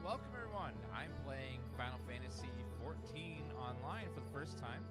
welcome everyone. I'm playing Final Fantasy XIV online for the first time.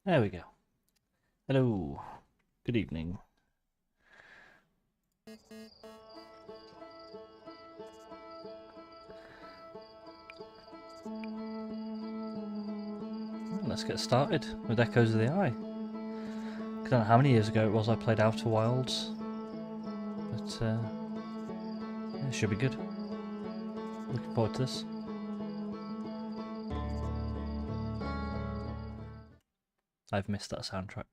There we go. Hello. Good evening. Let's get started with Echoes of the Eye. I don't know how many years ago it was I played Outer Wilds, but yeah, it should be good. Looking forward to this. I've missed that soundtrack.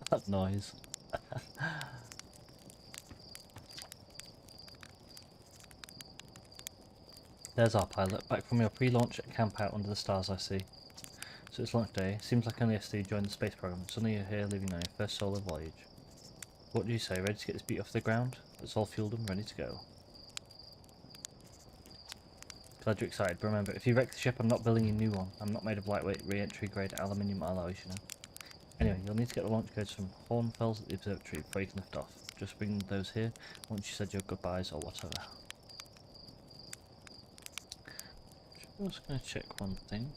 That noise. There's our pilot, back from your pre-launch camp out under the stars I see. So it's launch day. Seems like only yesterday you joined the space program. Suddenly you're here leaving on your first solo voyage. What do you say? Ready to get this beat off the ground? It's all fueled and ready to go. Glad you're excited, but remember, if you wreck the ship, I'm not building you a new one. I'm not made of lightweight, re-entry grade aluminium alloys, you know. Anyway, you'll need to get the launch codes from Hornfels at the observatory before you can lift off. Just bring those here once you said your goodbyes or whatever. Just gonna check one thing.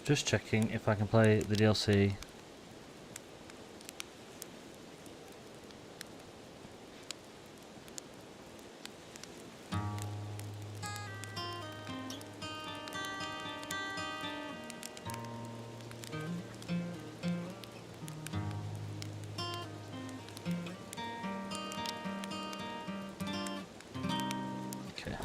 Just checking if I can play the DLC. Okay.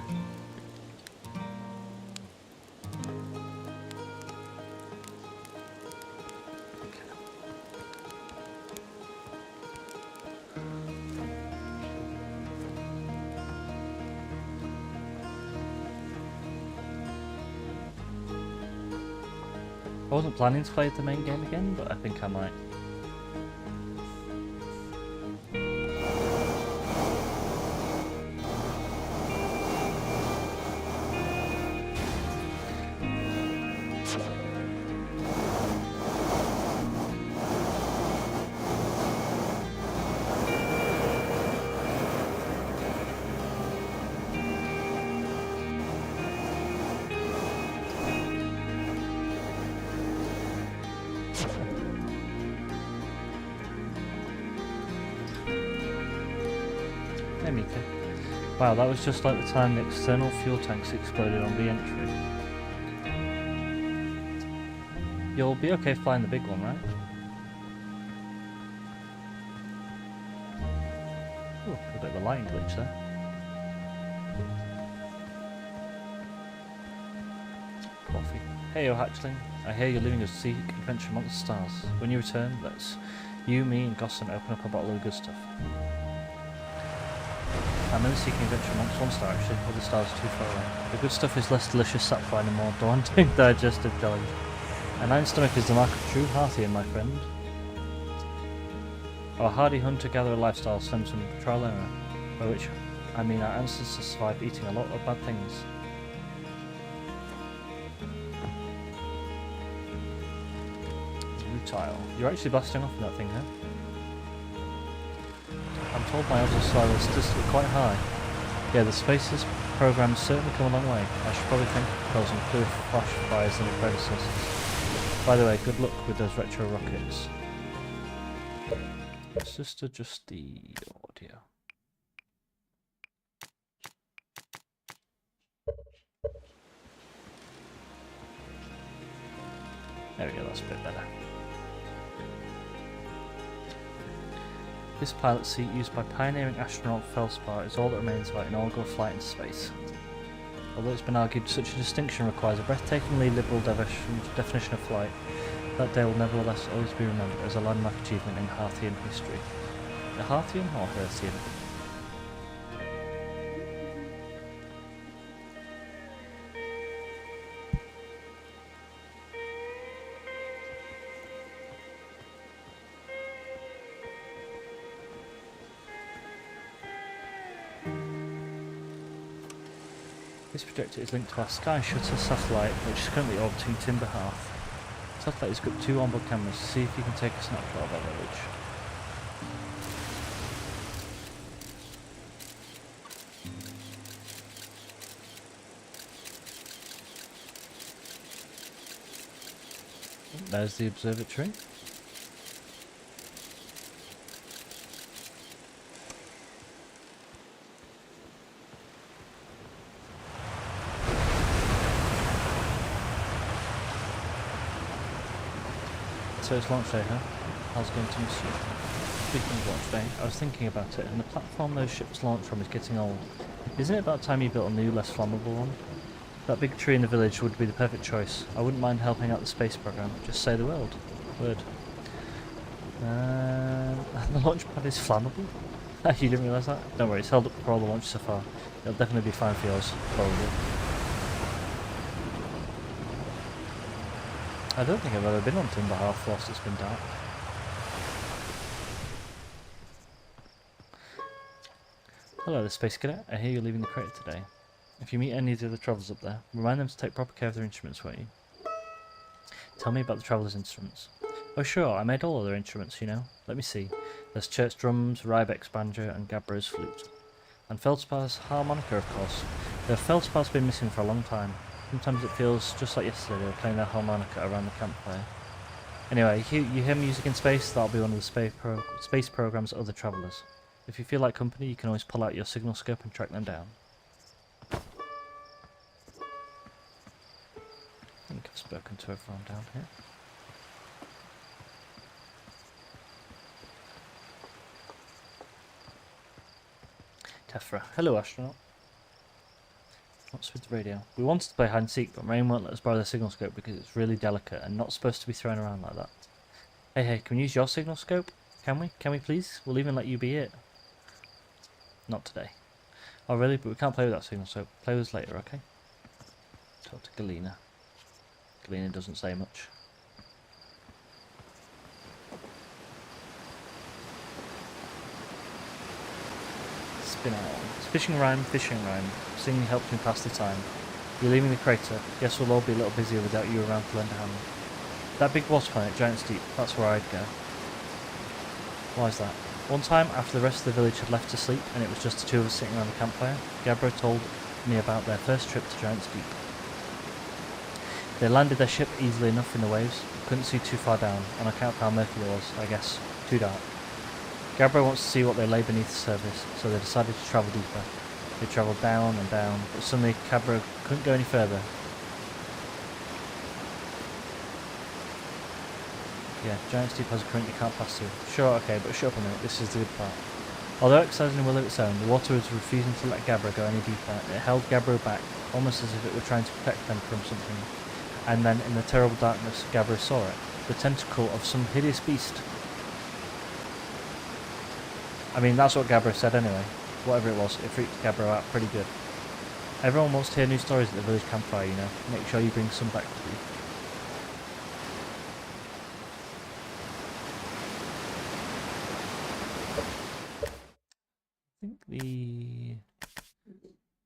I wasn't planning to play the main game again, but I think I might. Hey Mika. Wow, that was just like the time the external fuel tanks exploded on re-entry. You'll be okay flying the big one, right? Ooh, a bit of a lighting glitch there. Coffee. Hey, hatchling. I hear you're leaving a seek adventure amongst the stars. When you return, let's you, me, and Gosson open up a bottle of the good stuff. I'm only seeking adventure amongst one star, actually. Other stars are too far away. The good stuff is less delicious, satisfying, and more daunting digestive challenge. An iron stomach is the mark of true Harthian, my friend. Our hardy hunter-gatherer lifestyle stems from trial and error, by which I mean our ancestors survived eating a lot of bad things. Rutile. You're actually blasting off in that thing, huh? I'm told my odds of survival are statistically quite high. Yeah, the Spaces program's certainly come a long way. I should probably thank propels and clear flash fires than the predecessors. By the way, good luck with those retro rockets. Let's just adjust the audio. There we go, that's a bit better. This pilot seat used by pioneering astronaut Feldspar is all that remains of our inaugural flight into space. Although it's been argued such a distinction requires a breathtakingly liberal definition of flight, that day will nevertheless always be remembered as a landmark achievement in Harthian history. The Harthian or Herthian? This projector is linked to our Sky Shutter satellite, which is currently orbiting Timber Hearth. The satellite has got 2 onboard cameras. See if you can take a snapshot of our village. There's the observatory. So it's launch day, huh? I was going to miss you. Speaking of launch day, I was thinking about it, and the platform those ships launch from is getting old. Isn't it about time you built a new, less flammable one? That big tree in the village would be the perfect choice. I wouldn't mind helping out the space program. Just say the word. The launch pad is flammable? You didn't realise that? Don't worry, it's held up for all the launches so far. It'll definitely be fine for yours, probably. I don't think I've ever been on Timber Hearth whilst it's been dark. Hello, the Space Cadet. I hear you're leaving the crater today. If you meet any of the other travellers up there, remind them to take proper care of their instruments, won't you? Tell me about the travellers' instruments. Oh sure, I made all of their instruments, you know. Let me see. There's Church drums, Rybeck's banjo, and Gabra's flute. And Feldspar's harmonica, of course. The Feldspar's been missing for a long time. Sometimes it feels just like yesterday they were playing their harmonica around the campfire. Anyway, you hear music in space, that'll be one of the space program's other travellers. If you feel like company, you can always pull out your signal scope and track them down. I think I've spoken to everyone down here. Tefra. Hello, astronaut. What's with the radio? We wanted to play hide and seek, but Rain won't let us borrow the signal scope because it's really delicate and not supposed to be thrown around like that. Hey, can we use your signal scope? Can we? Can we please? We'll even let you be it. Not today. Oh really? But we can't play with that signal scope. Play with us later, okay? Talk to Galena. Galena doesn't say much. Spin out. Fishing rhyme, singing helps me pass the time. You're leaving the crater. Guess we'll all be a little busier without you around to lend a hand. That big wasp planet, Giant's Deep, that's where I'd go. Why's that? One time, after the rest of the village had left to sleep and it was just the 2 of us sitting around the campfire, Gabra told me about their first trip to Giant's Deep. They landed their ship easily enough in the waves, but couldn't see too far down, on account of how murky it was, I guess. Too dark. Gabra wants to see what they lay beneath the surface, so they decided to travel deeper. They travelled down and down, but suddenly Gabra couldn't go any further. Yeah, Giant's Deep has a current you can't pass through. Sure, okay, but shut up a minute, this is the good part. Although exercising a will of its own, the water was refusing to let Gabbro go any deeper. It held Gabbro back, almost as if it were trying to protect them from something. And then, in the terrible darkness, Gabbro saw it. The tentacle of some hideous beast. I mean, that's what Gabbro said anyway. Whatever it was, it freaked Gabbro out pretty good. Everyone wants to hear new stories at the village campfire, you know. Make sure you bring some back with you. I think the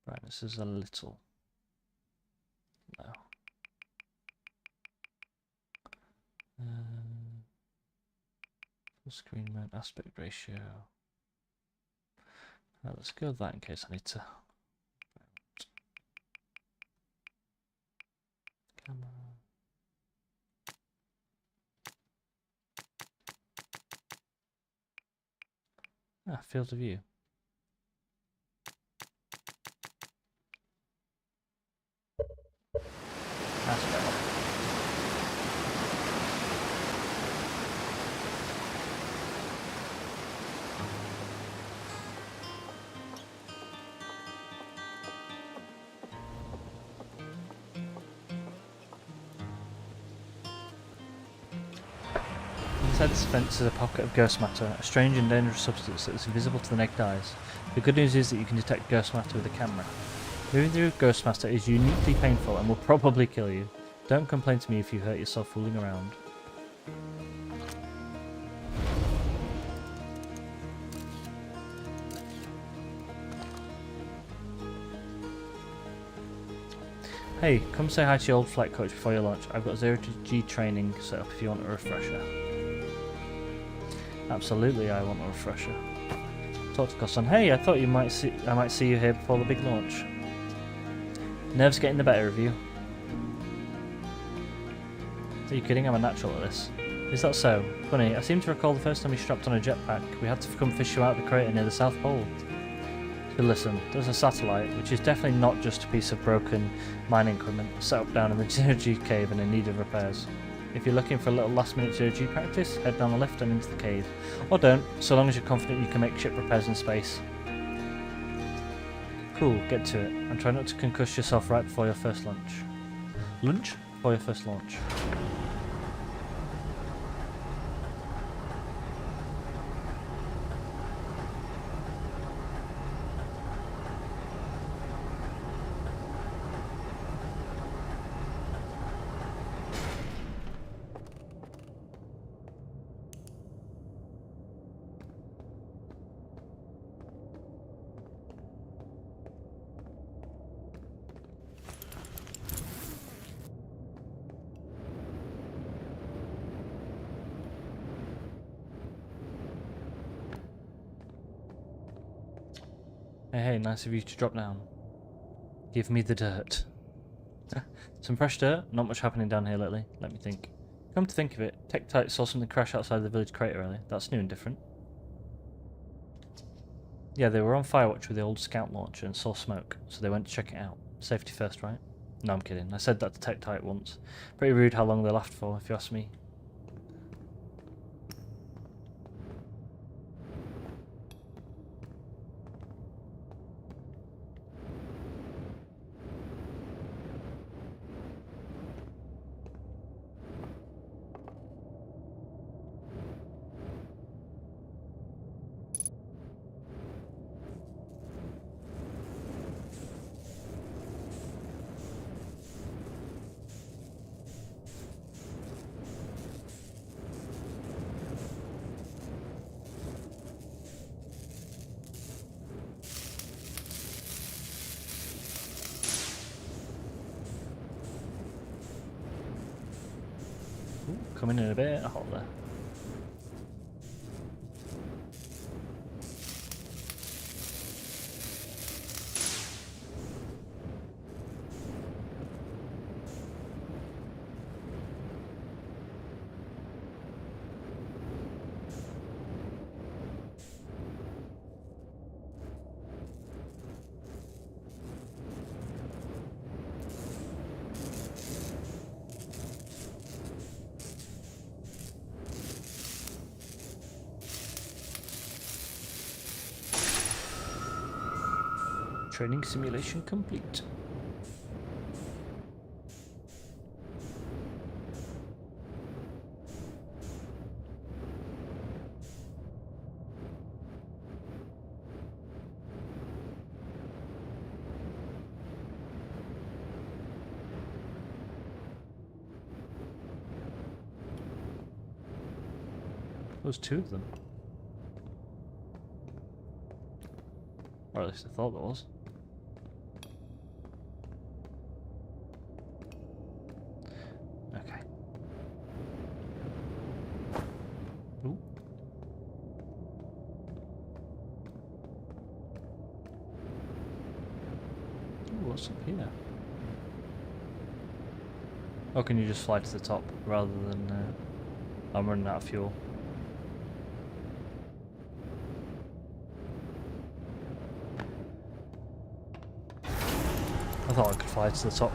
brightness is a little low. Full screen mode, aspect ratio. Right, let's go with that in case I need to. Camera. Field of view. That's better. Inside this fence is a pocket of ghost matter, a strange and dangerous substance that is invisible to the naked eyes. The good news is that you can detect ghost matter with a camera. Moving through ghost matter is uniquely painful and will probably kill you. Don't complain to me if you hurt yourself fooling around. Hey, come say hi to your old flight coach before your launch. I've got 0-G training set up if you want a refresher. Absolutely, I want a refresher. Talk to Cosson. Hey, I thought I might see you here before the big launch. Nerves getting the better of you. Are you kidding? I'm a natural at this. Is that so? Funny, I seem to recall the first time we strapped on a jetpack, we had to come fish you out of the crater near the South Pole. So listen, there's a satellite, which is definitely not just a piece of broken mining equipment, set up down in the 0-G cave and in need of repairs. If you're looking for a little last-minute 0-G practice, head down the lift and into the cave. Or don't, so long as you're confident you can make ship repairs in space. Cool, get to it, and try not to concuss yourself right before your first lunch. Lunch? Before your first launch. Hey, nice of you to drop down. Give me the dirt. Some fresh dirt? Not much happening down here lately. Let me think. Come to think of it, Tektite saw something crash outside the village crater earlier. That's new and different. Yeah, they were on Firewatch with the old scout launcher and saw smoke, so they went to check it out. Safety first, right? No, I'm kidding. I said that to Tektite once. Pretty rude how long they laughed for, if you ask me. Coming in a bit hot there. Training simulation complete. There's two of them. Or at least I thought there was. Okay. Ooh. Ooh, what's up here? Oh, can you just fly to the top rather than... I'm running out of fuel. I thought I could fly to the top.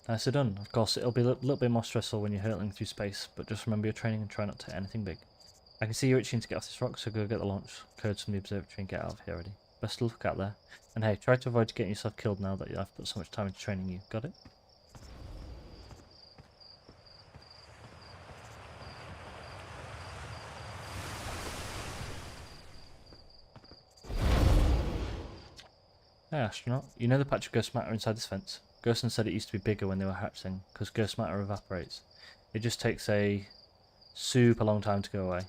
Nicely done. Of course, it'll be a little bit more stressful when you're hurtling through space, but just remember your training and try not to hit anything big. I can see you're itching to get off this rock, so go get the launch codes from the observatory and get out of here already. Best of luck out there. And hey, try to avoid getting yourself killed now that I've put so much time into training you. Got it? Hey astronaut, you know the patch of ghost matter inside this fence? Gerson said it used to be bigger when they were hatching, because ghost matter evaporates. It just takes a super long time to go away.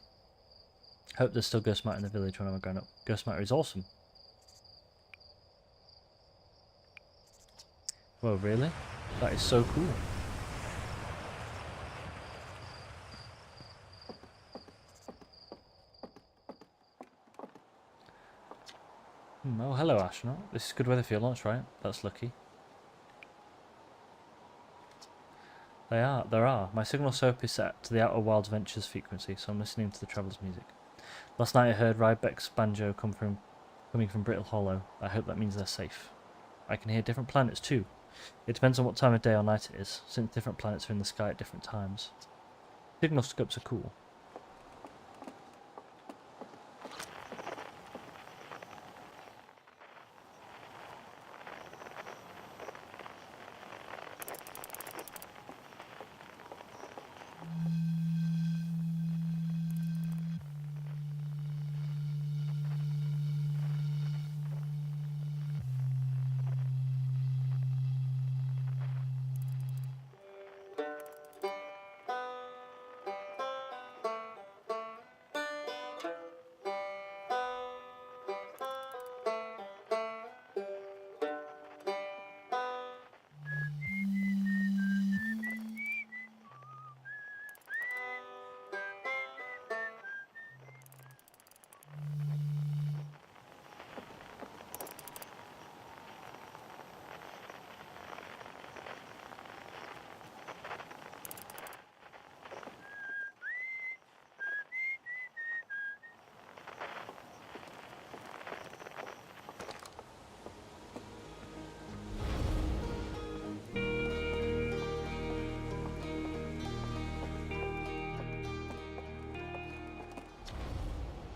Hope there's still ghost matter in the village when I'm grown up. Ghost matter is awesome. Whoa, really? That is so cool. Oh, hello astronaut. This is good weather for your launch, right? That's lucky. There are. My signal soap is set to the Outer Wilds Ventures frequency, so I'm listening to the Traveller's music. Last night I heard Rybeck's banjo coming from Brittle Hollow. I hope that means they're safe. I can hear different planets too. It depends on what time of day or night it is, since different planets are in the sky at different times. Signal scopes are cool.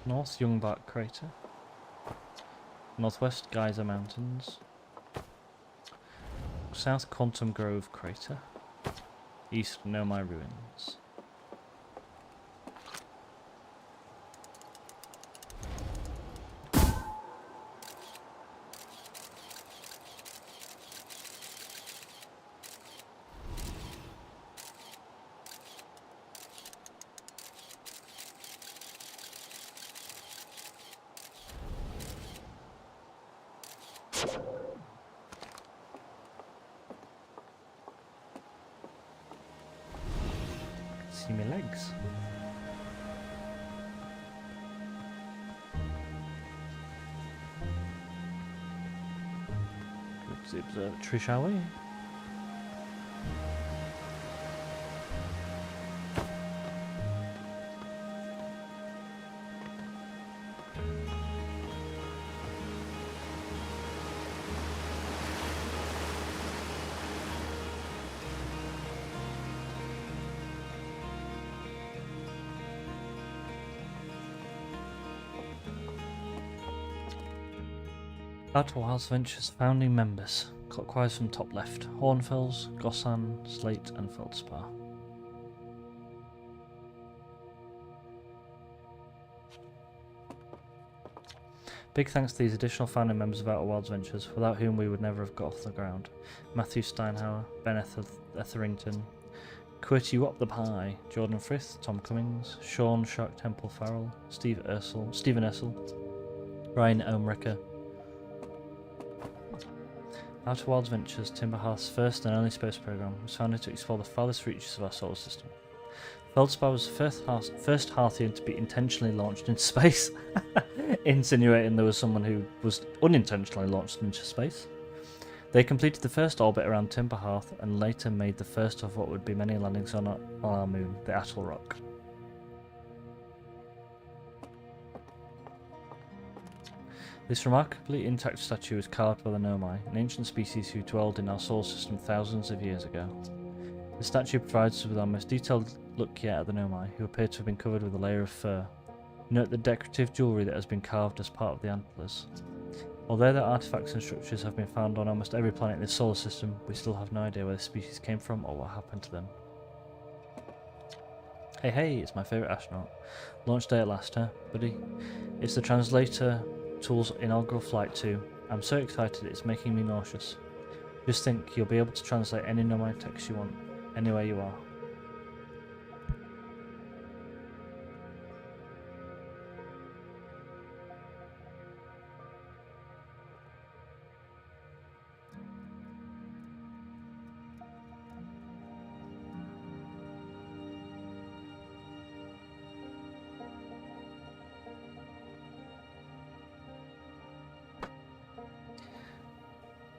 North Youngbark Crater. Northwest Geyser Mountains. South Quantum Grove Crater. East Nomai Ruins. See my legs. Go to the observatory, shall we? Outer Wilds Ventures founding members. Clockwise from top left. Hornfels, Gossan, Slate and Feldspar. Big thanks to these additional founding members of Outer Wilds Ventures, without whom we would never have got off the ground. Matthew Steinhauer, Ben Etherington, Quirty Wop the Pie, Jordan Frith, Tom Cummings, Sean Shark Temple Farrell, Stephen Essel, Ryan Omricker. Outer Wilds Ventures, Timberhearth's first and only space program, was founded to explore the farthest reaches of our solar system. Feldspar was the first Hearthian to be intentionally launched into space, insinuating there was someone who was unintentionally launched into space. They completed the first orbit around Timberhearth and later made the first of what would be many landings on our moon, the Atoll Rock. This remarkably intact statue was carved by the Nomai, an ancient species who dwelled in our solar system thousands of years ago. The statue provides us with our most detailed look yet at the Nomai, who appear to have been covered with a layer of fur. Note the decorative jewellery that has been carved as part of the antlers. Although their artifacts and structures have been found on almost every planet in the solar system, we still have no idea where the species came from or what happened to them. Hey, it's my favourite astronaut. Launch day at last, huh, buddy? It's the translator tool's inaugural flight too. I'm so excited it's making me nauseous. Just think, you'll be able to translate any Nomai text you want, anywhere you are.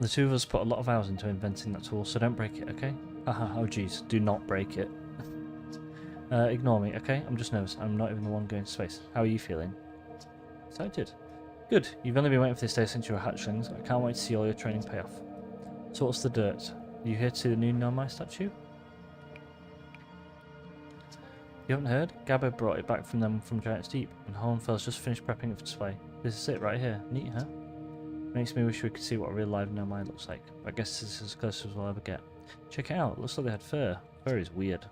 The two of us put a lot of hours into inventing that tool, so don't break it, okay? Haha, oh jeez, do not break it. Ignore me, okay? I'm just nervous. I'm not even the one going to space. How are you feeling? Excited. Good. You've only been waiting for this day since you were hatchlings. I can't wait to see all your training pay off. So what's the dirt? Are you here to see the new Nomai statue? You haven't heard? Gabba brought it back from them from Giant's Deep, and Hornfels just finished prepping it for display. This is it right here. Neat, huh? Makes me wish we could see what a real live Nomai looks like. I guess this is as close as we'll ever get. Check it out, it looks like they had fur. Fur is weird.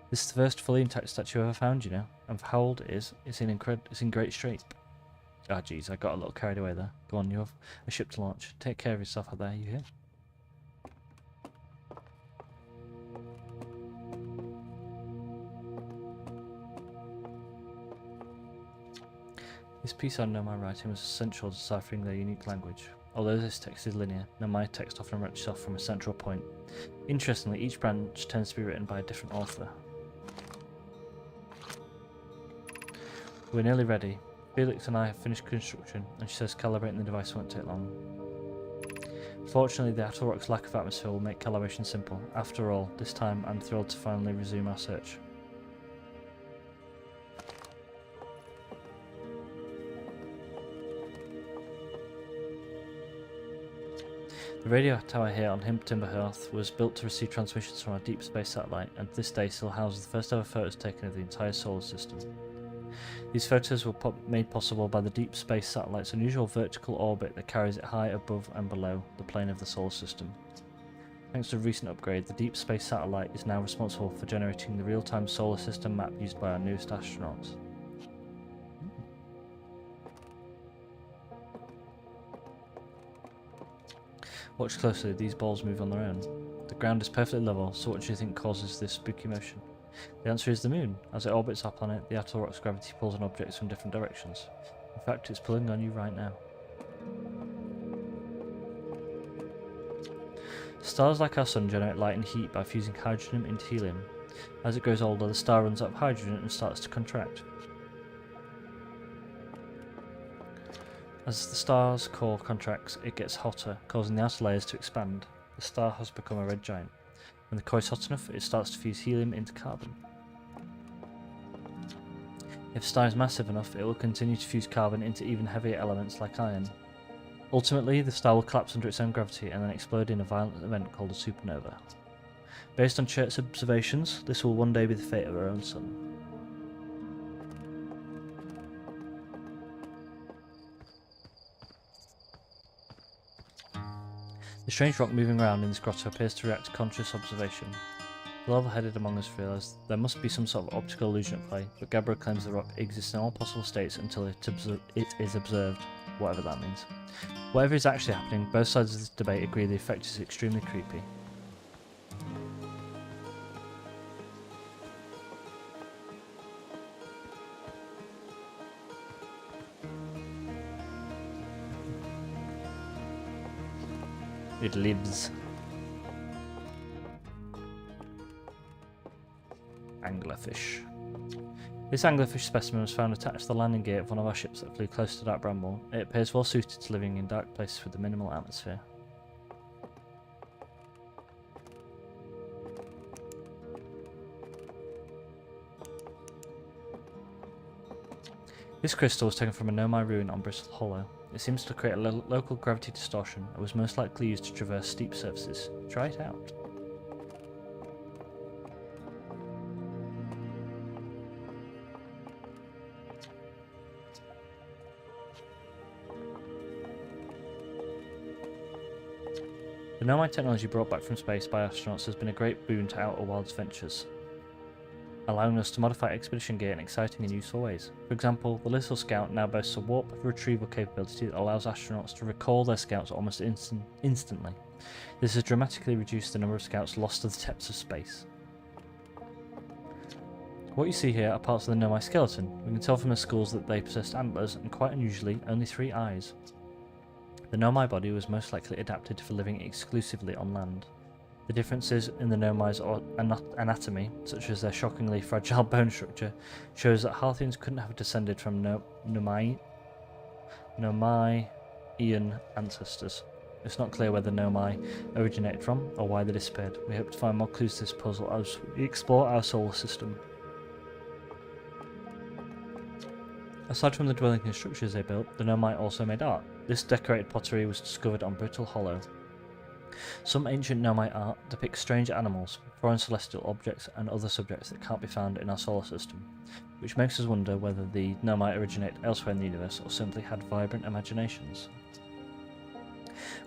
This is the first fully intact statue I've ever found, you know. And for how old it is, it's in great shape. Ah, jeez, I got a little carried away there. Go on, you have a ship to launch. Take care of yourself out there, you hear? This piece on Nomai writing was essential to deciphering their unique language. Although this text is linear, Nomai text often branches off from a central point. Interestingly, each branch tends to be written by a different author. We're nearly ready. Felix and I have finished construction, and she says calibrating the device won't take long. Fortunately, the Atoll Rock's lack of atmosphere will make calibration simple. After all, this time I'm thrilled to finally resume our search. The radio tower here on Timberhearth was built to receive transmissions from our deep space satellite, and to this day still houses the first ever photos taken of the entire solar system. These photos were made possible by the deep space satellite's unusual vertical orbit that carries it high above and below the plane of the solar system. Thanks to a recent upgrade, the deep space satellite is now responsible for generating the real-time solar system map used by our newest astronauts. Watch closely, these balls move on their own. The ground is perfectly level, so what do you think causes this spooky motion? The answer is the moon. As it orbits our planet, the Atoll Rock's gravity pulls on objects from different directions. In fact, it's pulling on you right now. Stars like our sun generate light and heat by fusing hydrogen into helium. As it grows older, the star runs out of hydrogen and starts to contract. As the star's core contracts, it gets hotter, causing the outer layers to expand. The star has become a red giant. When the core is hot enough, it starts to fuse helium into carbon. If the star is massive enough, it will continue to fuse carbon into even heavier elements like iron. Ultimately, the star will collapse under its own gravity and then explode in a violent event called a supernova. Based on Chert's observations, this will one day be the fate of our own sun. The strange rock moving around in this grotto appears to react to conscious observation. The level-headed among us realise there must be some sort of optical illusion at play, but Gabbro claims the rock exists in all possible states until it is observed, whatever that means. Whatever is actually happening, both sides of this debate agree the effect is extremely creepy. It lives. Anglerfish. This anglerfish specimen was found attached to the landing gear of one of our ships that flew close to Dark Bramble. It appears well suited to living in dark places with a minimal atmosphere. This crystal was taken from a Nomai ruin on Brittle Hollow. It seems to create a local gravity distortion and was most likely used to traverse steep surfaces. Try it out. The Nomai technology brought back from space by astronauts has been a great boon to Outer Wilds ventures, allowing us to modify expedition gear in exciting and useful ways. For example, the Little Scout now boasts a warp retrieval capability that allows astronauts to recall their scouts almost instantly. This has dramatically reduced the number of scouts lost to the depths of space. What you see here are parts of the Nomai skeleton. We can tell from the skulls that they possessed antlers and, quite unusually, only 3 eyes. The Nomai body was most likely adapted for living exclusively on land. The differences in the Nomai's anatomy, such as their shockingly fragile bone structure, shows that Harthians couldn't have descended from Nomaian ancestors. It's not clear where the Nomai originated from or why they disappeared. We hope to find more clues to this puzzle as we explore our solar system. Aside from the dwellings and structures they built, the Nomai also made art. This decorated pottery was discovered on Brittle Hollow. Some ancient Nomai art depicts strange animals, foreign celestial objects, and other subjects that can't be found in our solar system, which makes us wonder whether the Nomai originate elsewhere in the universe or simply had vibrant imaginations.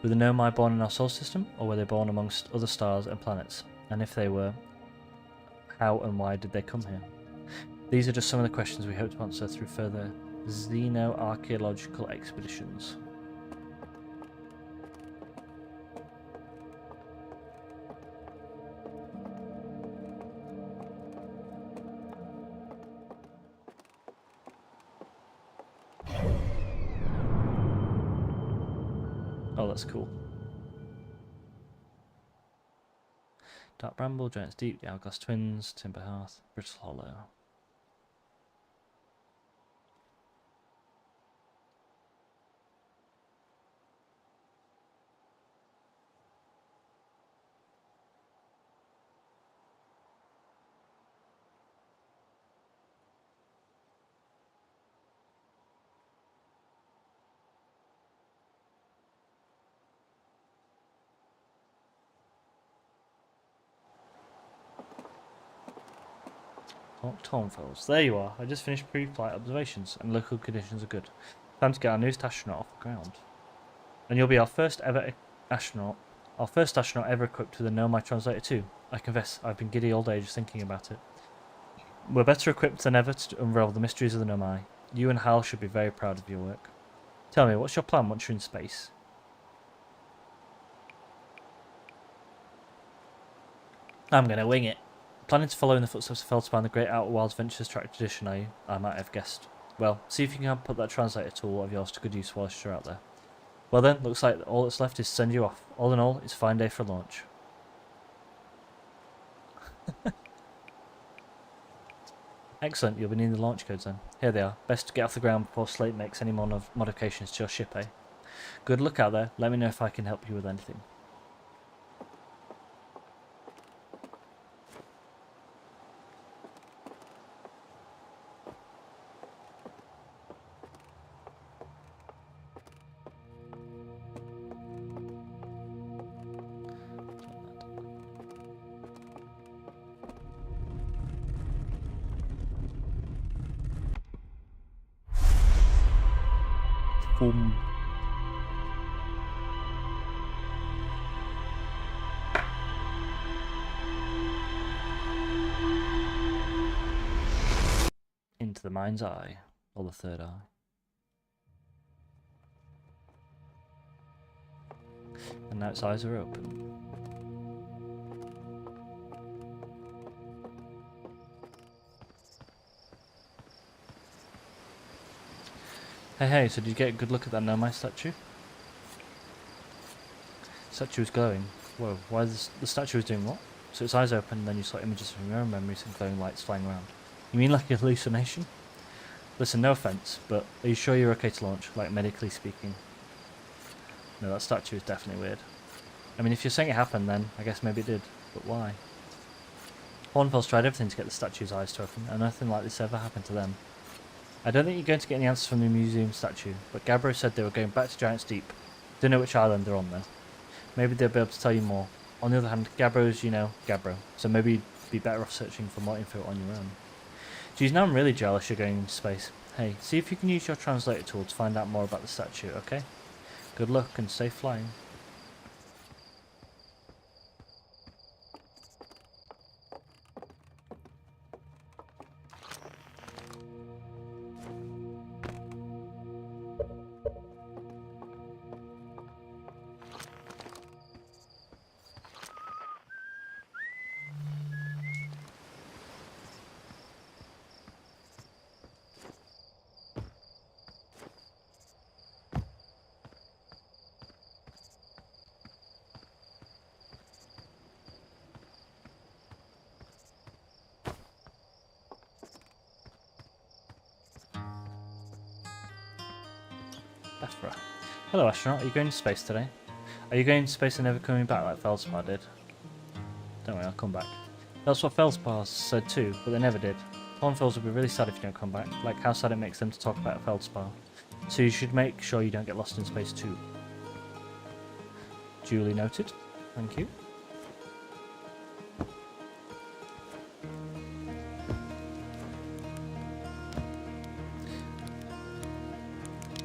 Were the Nomai born in our solar system, or were they born amongst other stars and planets? And if they were, how and why did they come here? These are just some of the questions we hope to answer through further xenoarchaeological expeditions. Oh, that's cool. Dark Bramble, Giants Deep, the Hourglass Twins, Timber Hearth, Brittle Hollow. Tornfells. There you are. I just finished pre-flight observations and local conditions are good. Time to get our newest astronaut off the ground. And you'll be our first astronaut ever equipped with a Nomai translator too. I confess, I've been giddy all day just thinking about it. We're better equipped than ever to unravel the mysteries of the Nomai. You and Hal should be very proud of your work. Tell me, what's your plan once you're in space? I'm gonna wing it. Planning to follow in the footsteps of Feldspar and the Great Outer Wilds Ventures track tradition, are you? I might have guessed. Well, see if you can put that translator tool of yours to good use whilst you're out there. Well then, looks like all that's left is to send you off. All in all, it's a fine day for launch. Excellent, you'll be needing the launch codes then. Here they are. Best to get off the ground before Slate makes any more modifications to your ship, eh? Good luck out there. Let me know if I can help you with anything. the mind's eye, or the third eye. And now its eyes are open. Hey, so did you get a good look at that Nomai statue? Statue was glowing. Whoa, why the statue was doing what? So its eyes open and then you saw images from your own memories and glowing lights flying around. You mean like a hallucination? Listen, no offense, but are you sure you're okay to launch, like medically speaking? No, that statue is definitely weird. I mean, if you're saying it happened, then I guess maybe it did, but why? Hornfels tried everything to get the statue's eyes to open, and nothing like this ever happened to them. I don't think you're going to get any answers from the museum statue, but Gabbro said they were going back to Giant's Deep. Don't know which island they're on though. Maybe they'll be able to tell you more. On the other hand, Gabbro's, you know, Gabbro, so maybe you'd be better off searching for more info on your own. Geez, now I'm really jealous you're going into space. Hey, see if you can use your translator tool to find out more about the statue, okay? Good luck and safe flying. Ephra. Hello, astronaut. Are you going to space today? Are you going to space and never coming back like Feldspar did? Don't worry, I'll come back. That's what Feldspar said too, but they never did. Hornfels will be really sad if you don't come back, like how sad it makes them to talk about Feldspar. So you should make sure you don't get lost in space too. Duly noted. Thank you.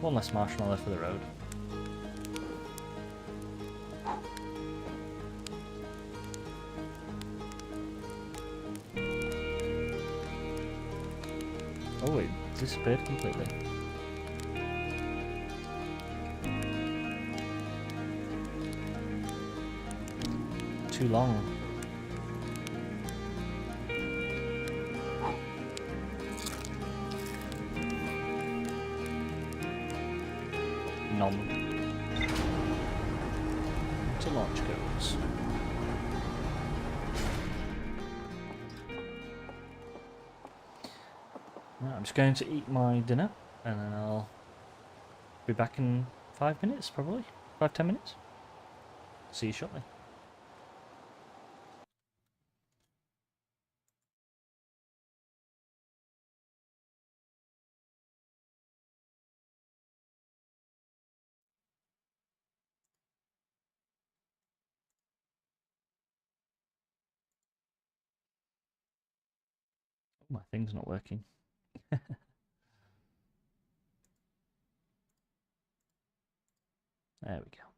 One less marshmallow for the road. Oh wait, disappeared completely. Too long. Nom. To launch codes. Right, I'm just going to eat my dinner and then I'll be back in 5 minutes probably. 5-10 minutes. See you shortly. My thing's not working. There we go.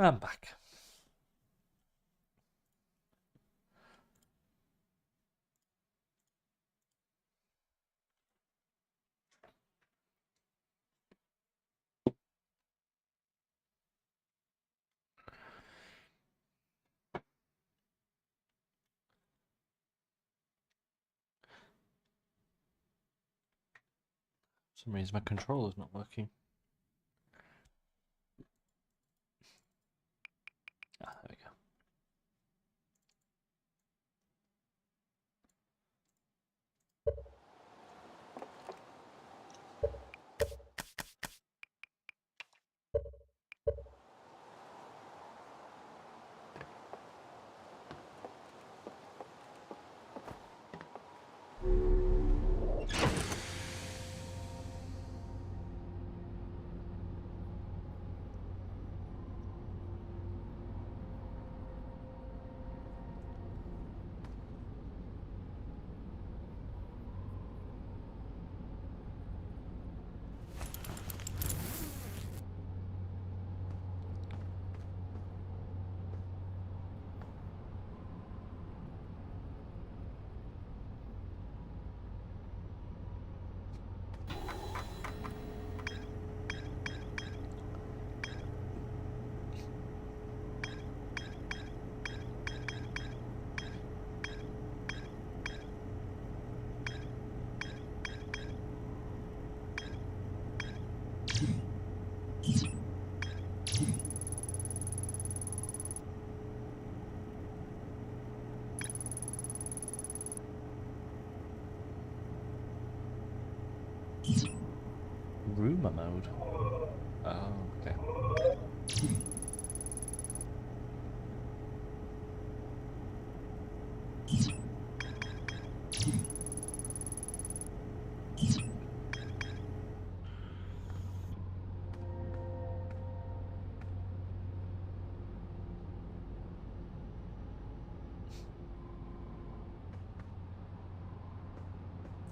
I'm back. For some reason my controller's not working. Ah, there we go. Rumor mode. Oh, okay.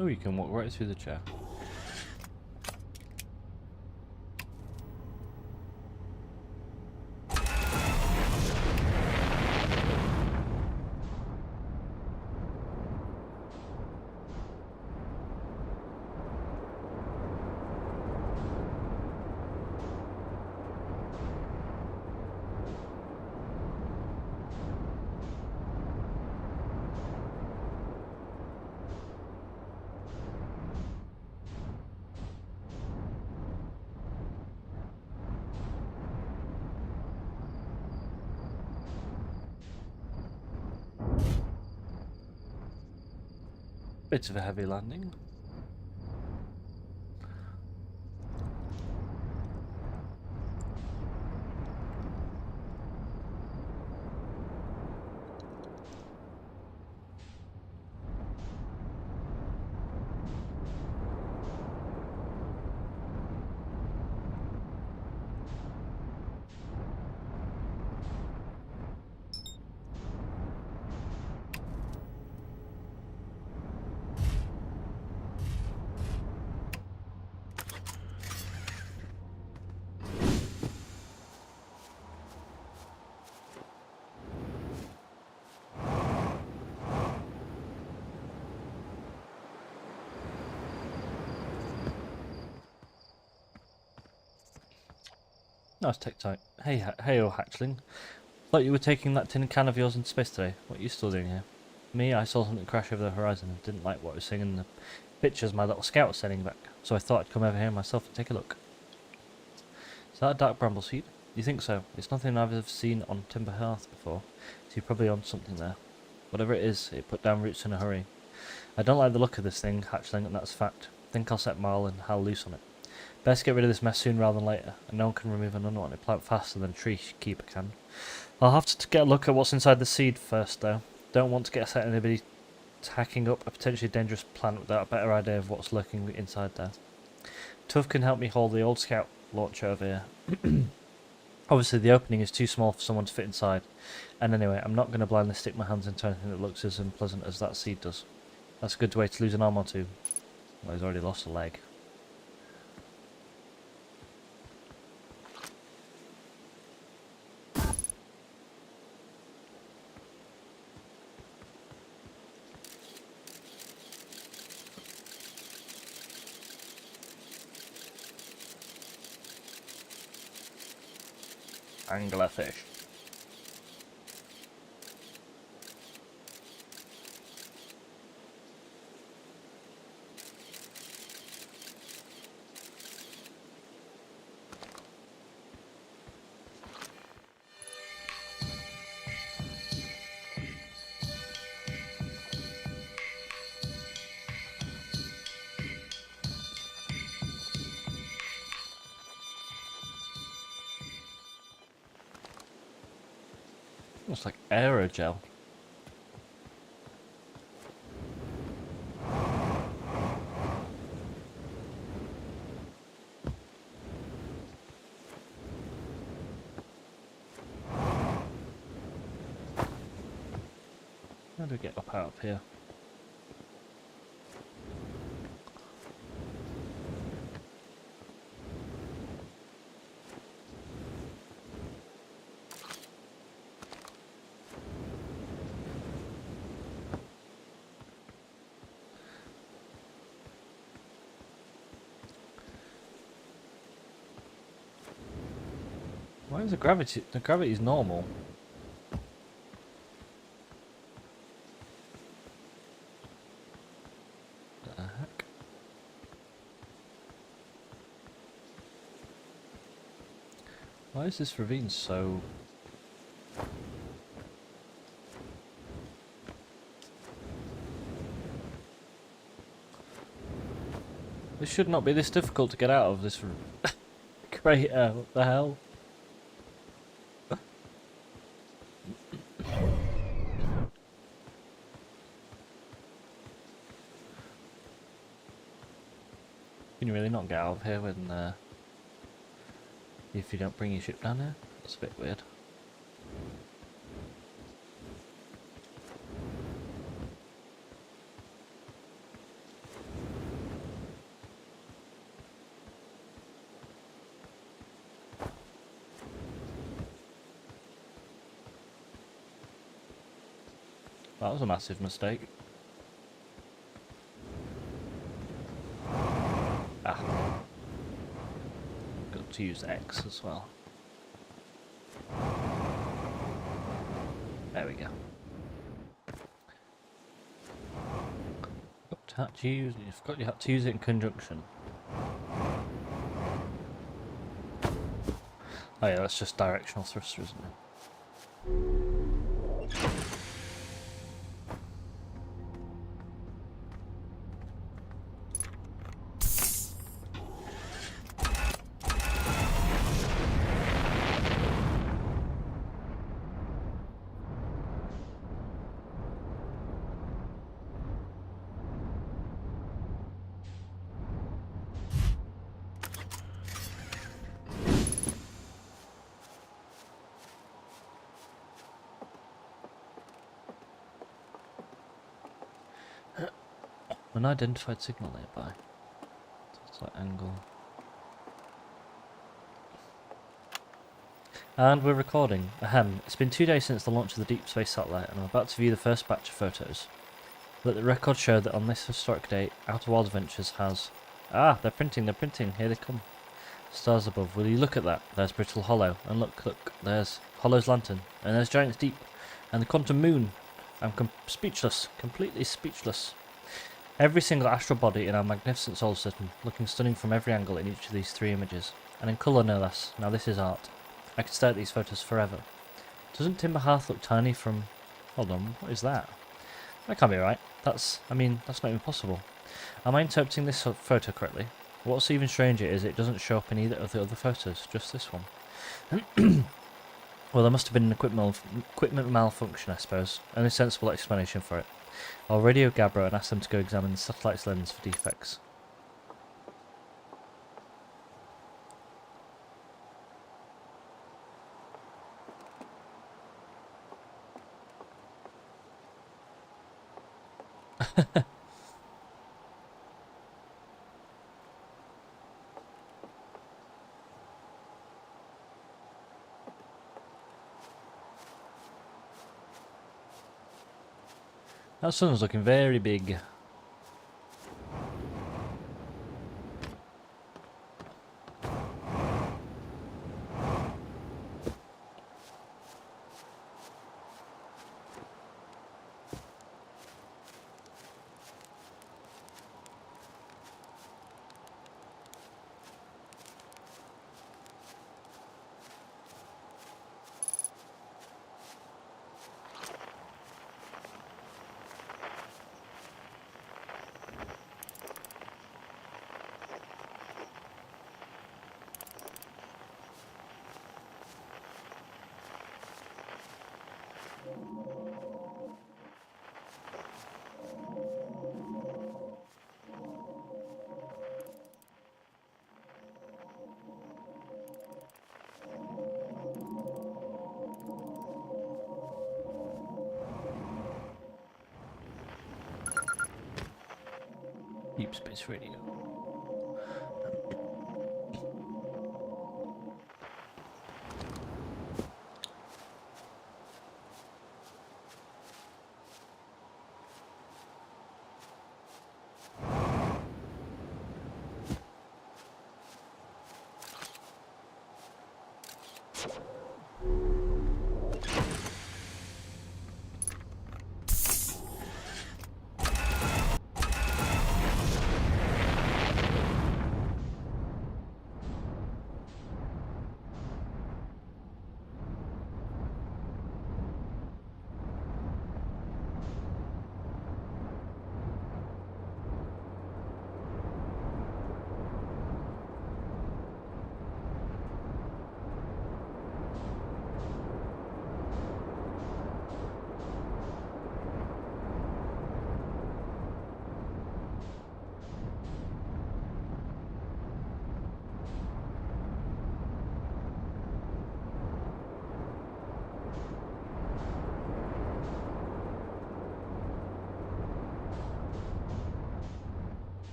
Oh, you can walk right through the chair. Bit of a heavy landing. Nice tech type. Hey, oh hatchling. Thought you were taking that tin can of yours into space today. What are you still doing here? Me, I saw something crash over the horizon and didn't like what I was seeing in the pictures my little scout was sending back, so I thought I'd come over here myself and take a look. Is that a dark bramble seed? You think so? It's nothing I've ever seen on Timber Hearth before, so you're probably on something there. Whatever it is, it put down roots in a hurry. I don't like the look of this thing, hatchling, and that's a fact. Think I'll set Marl and Hal loose on it. Best get rid of this mess soon rather than later, and no one can remove an unwanted plant faster than a tree keeper can. I'll have to get a look at what's inside the seed first, though. Don't want to get set anybody hacking up a potentially dangerous plant without a better idea of what's lurking inside there. Tuff can help me haul the old scout launcher over here. Obviously, the opening is too small for someone to fit inside, and anyway, I'm not going to blindly stick my hands into anything that looks as unpleasant as that seed does. That's a good way to lose an arm or two. Well, he's already lost a leg. Anglerfish. Looks like aerogel. How do we get up out of here? Why is the gravity? The gravity is normal. What the heck? Why is this ravine so? This should not be this difficult to get out of this crater. What the hell? Can you really not get out of here when if you don't bring your ship down here? That's a bit weird. That was a massive mistake. Ah. Got to use X as well. There we go. You've got to use it in conjunction. Oh yeah, that's just directional thruster, isn't it? Unidentified signal nearby. It's like angle. And we're recording. Ahem. It's been 2 days since the launch of the Deep Space Satellite, and I'm about to view the first batch of photos. Let the record show that on this historic date, Outer Wilds Ventures has... Ah, they're printing, here they come. Stars above, will you look at that? There's Brittle Hollow, and look, there's Hollow's Lantern, and there's Giant's Deep, and the Quantum Moon. I'm speechless, completely speechless. Every single astral body in our magnificent solar system, looking stunning from every angle in each of these 3 images, and in colour no less. Now this is art. I could stare at these photos forever. Doesn't Timber Hearth look tiny from... Hold on, what is that? That can't be right. That's not even possible. Am I interpreting this photo correctly? What's even stranger is it doesn't show up in either of the other photos, just this one. Well, there must have been an equipment malfunction, I suppose. Only sensible explanation for it. I'll radio Gabbro and ask them to go examine the satellite's lens for defects. That sun's looking very big. Deep Space Radio.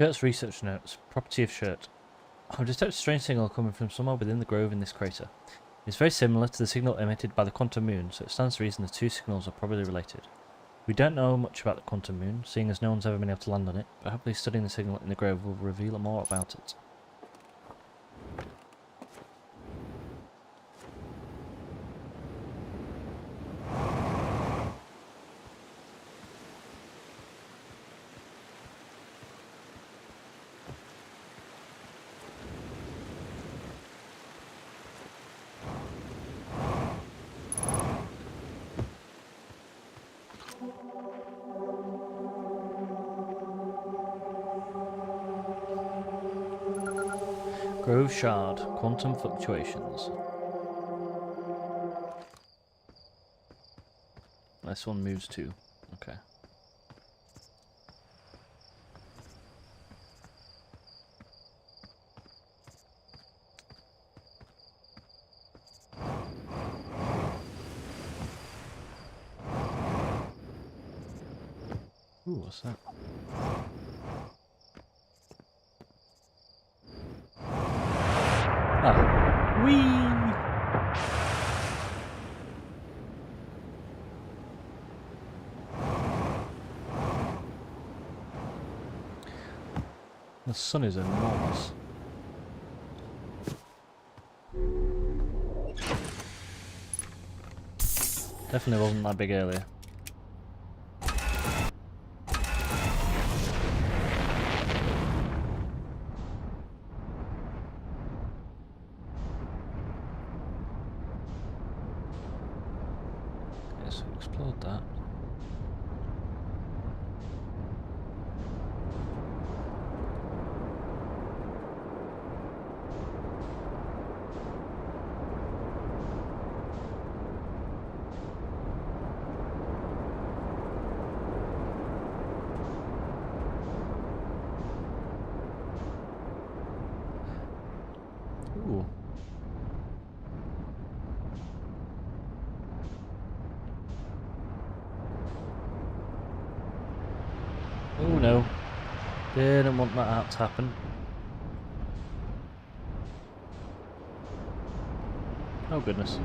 Shirt's research notes. Property of Shirt. I've detected a strange signal coming from somewhere within the grove in this crater. It's very similar to the signal emitted by the quantum moon, so it stands to reason the two signals are probably related. We don't know much about the quantum moon, seeing as no one's ever been able to land on it, but hopefully studying the signal in the grove will reveal more about it. Grove Shard, quantum fluctuations. This one moves too. Okay. Ooh, what's that? Ah. Whee! The sun is enormous. Definitely wasn't that big earlier. Okay, so we explored that. Ooh. Oh no. Didn't want that to happen. Oh goodness.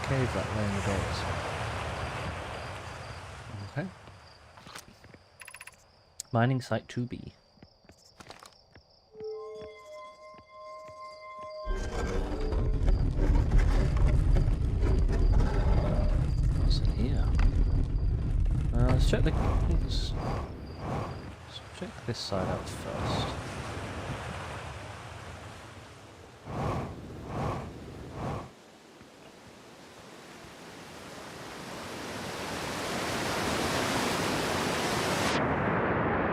Cave that way in the doors. Okay. Mining site 2B. What's in here? Let's check let's check this side out first.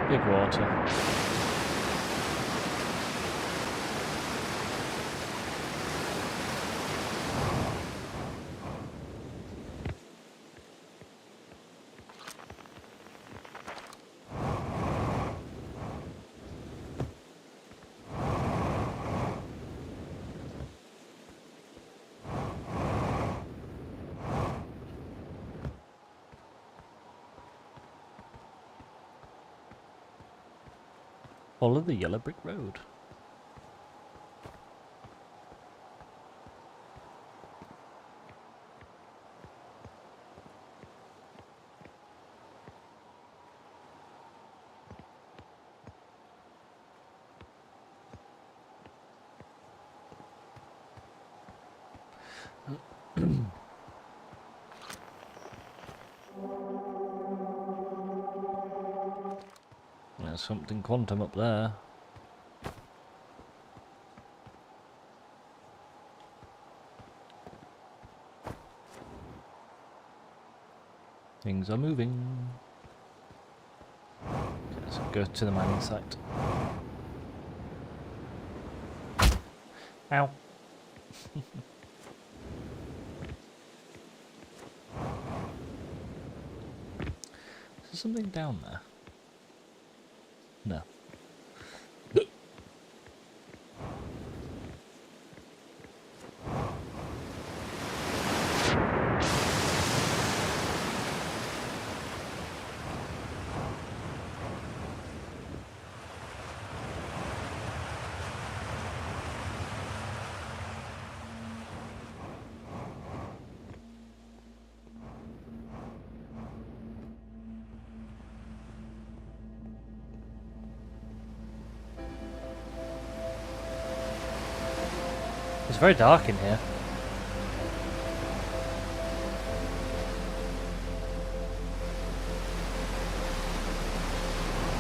Big water. Follow the yellow brick road. There's something quantum up there. Things are moving. Okay, let's go to the mining site. Ow. Is there something down there? No. It's very dark in here.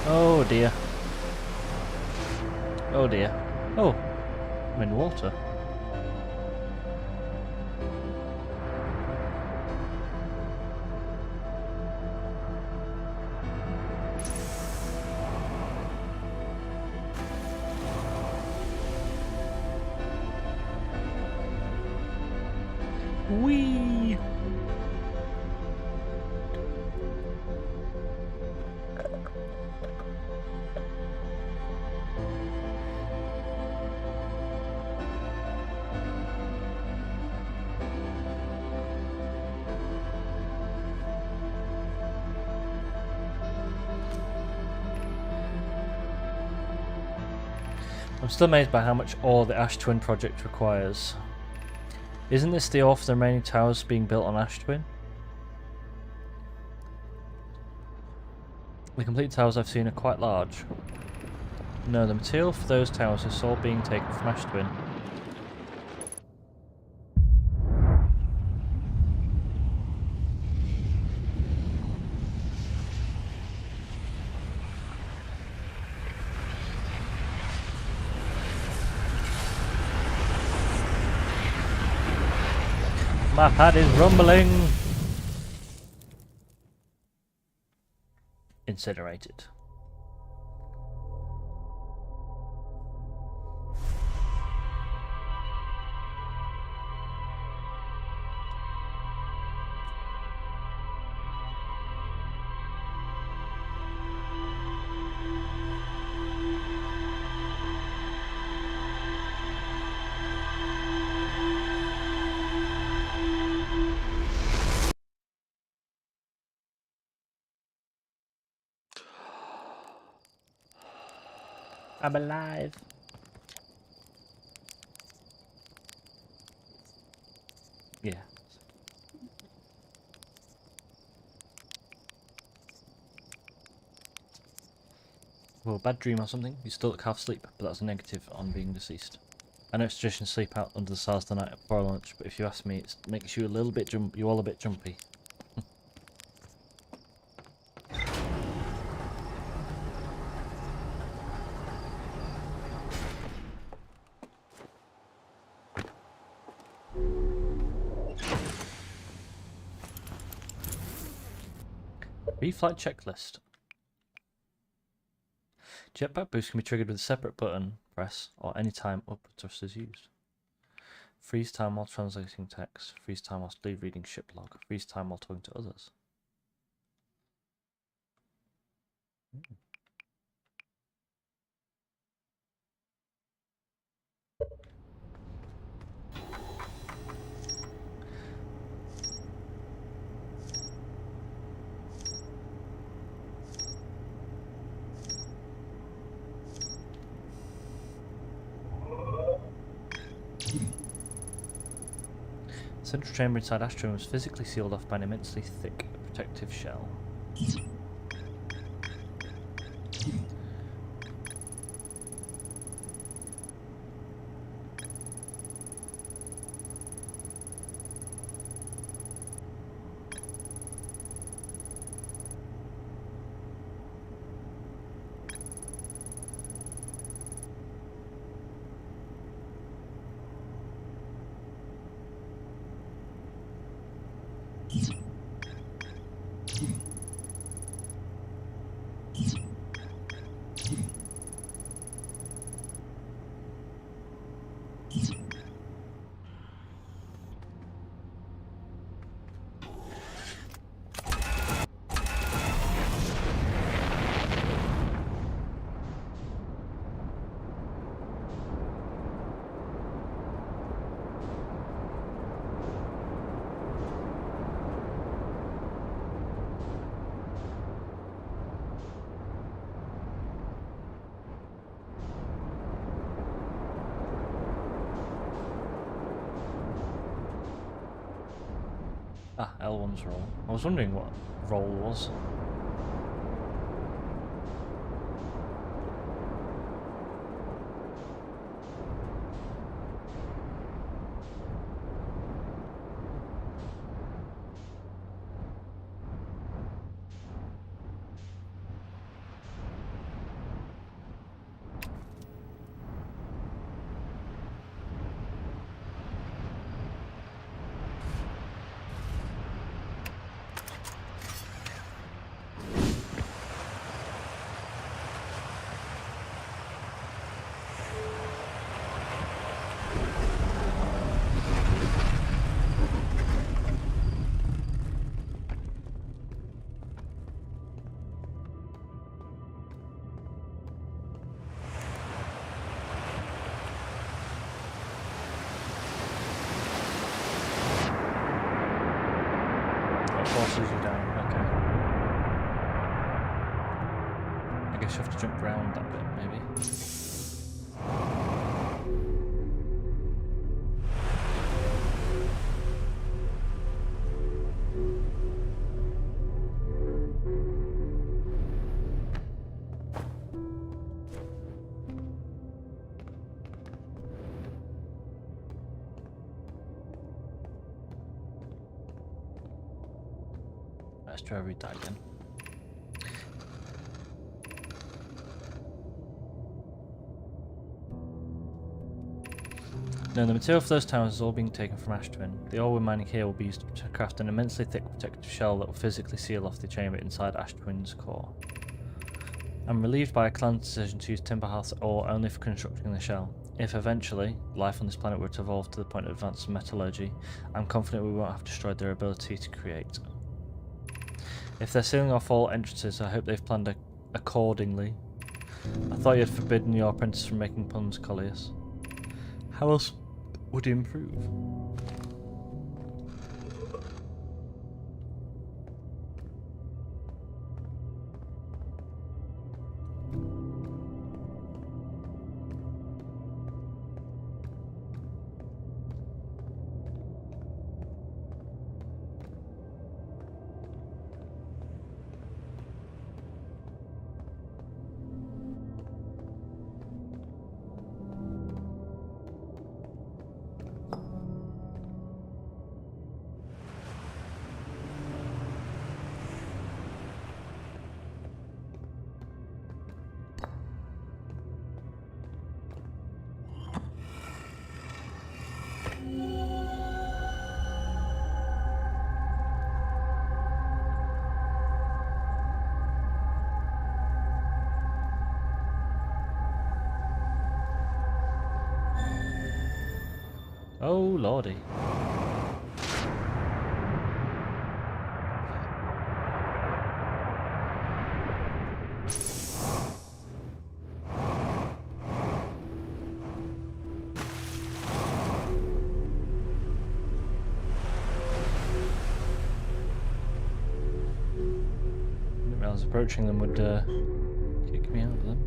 Oh dear. Oh dear. Oh, I'm in water. Whee! I'm still amazed by how much ore the Ash Twin project requires. Isn't this the ore for the remaining towers being built on Ash Twin? The complete towers I've seen are quite large. No, the material for those towers is all being taken from Ash Twin. My pad is rumbling! Incinerated. I'm alive. Yeah. Well, bad dream or something. You still look half asleep, but that's a negative on being deceased. I know it's tradition to sleep out under the stars of the night before lunch, but if you ask me, it makes you a little bit you all a bit jumpy. Reflight checklist. Jetpack boost can be triggered with a separate button press or any time upward thrust is used. Freeze time while translating text. Freeze time whilst reading ship log. Freeze time while talking to others. central chamber inside Ashtwin was physically sealed off by an immensely thick protective shell. Ah, L1's roll. I was wondering what roll was. Forces you down, okay. I guess you have to jump around that bit, maybe. Let's try to read that again. No, the material for those towers is all being taken from Ashtwin. The ore we're mining here will be used to craft an immensely thick protective shell that will physically seal off the chamber inside Ashtwin's core. I'm relieved by a clan's decision to use Timberhearth's ore only for constructing the shell. If eventually life on this planet were to evolve to the point of advanced metallurgy, I'm confident we won't have destroyed their ability to create. If they're sealing off all entrances, I hope they've planned accordingly. I thought you had forbidden your apprentice from making puns, Collius. How else would he improve? Oh lordy. Didn't realize approaching them would kick me out of them.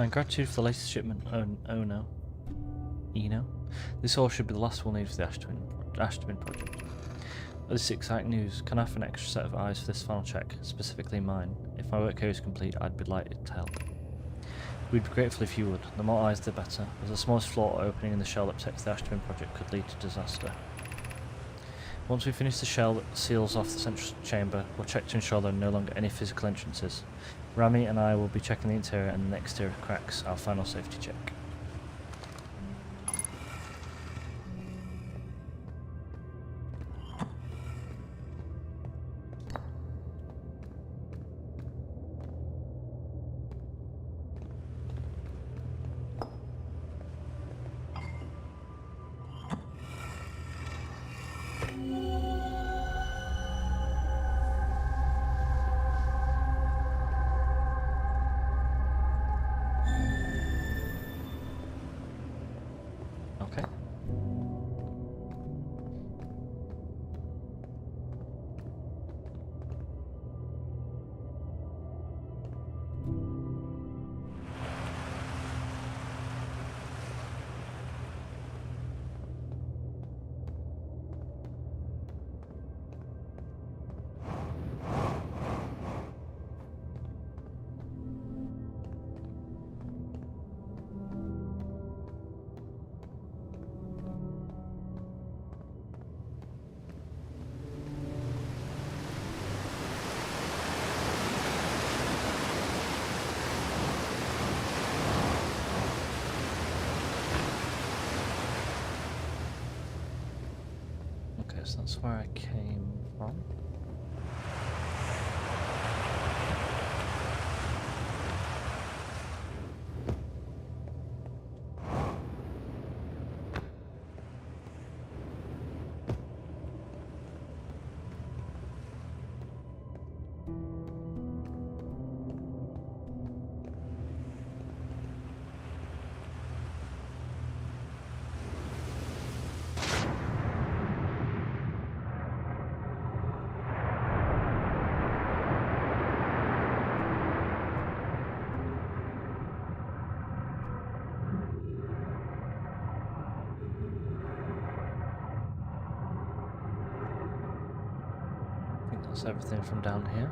My gratitude for the latest shipment. Oh no. Eno. This ore should be the last we'll need for the Ashtabin project. Oh, this is exciting news. Can I have an extra set of eyes for this final check, specifically mine? If my work here is complete, I'd be delighted to help. We'd be grateful if you would. The more eyes, the better, as the smallest flaw or opening in the shell that protects the Ashtabin project could lead to disaster. Once we finish the shell that seals off the central chamber, we'll check to ensure there are no longer any physical entrances. Rami and I will be checking the interior and the exterior cracks, our final safety check. Okay. Okay, so that's where I came from. That's everything from down here.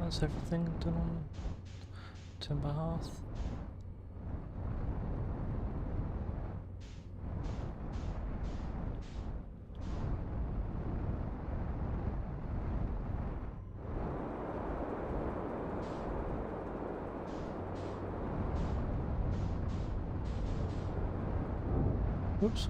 That's everything done on Timber Hearth. Whoops.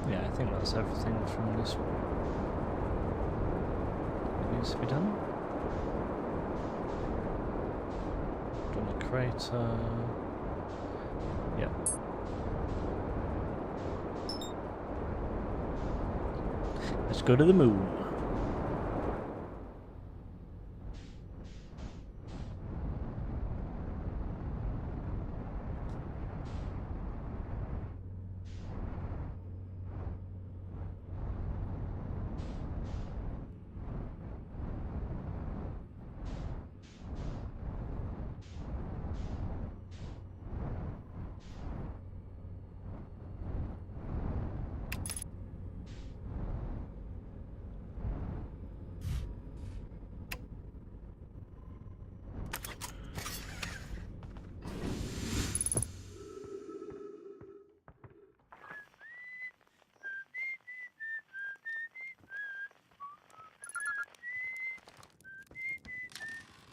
Yeah, I think that's everything from this one. It needs to be done. Done the crater. Yep. Let's go to the moon.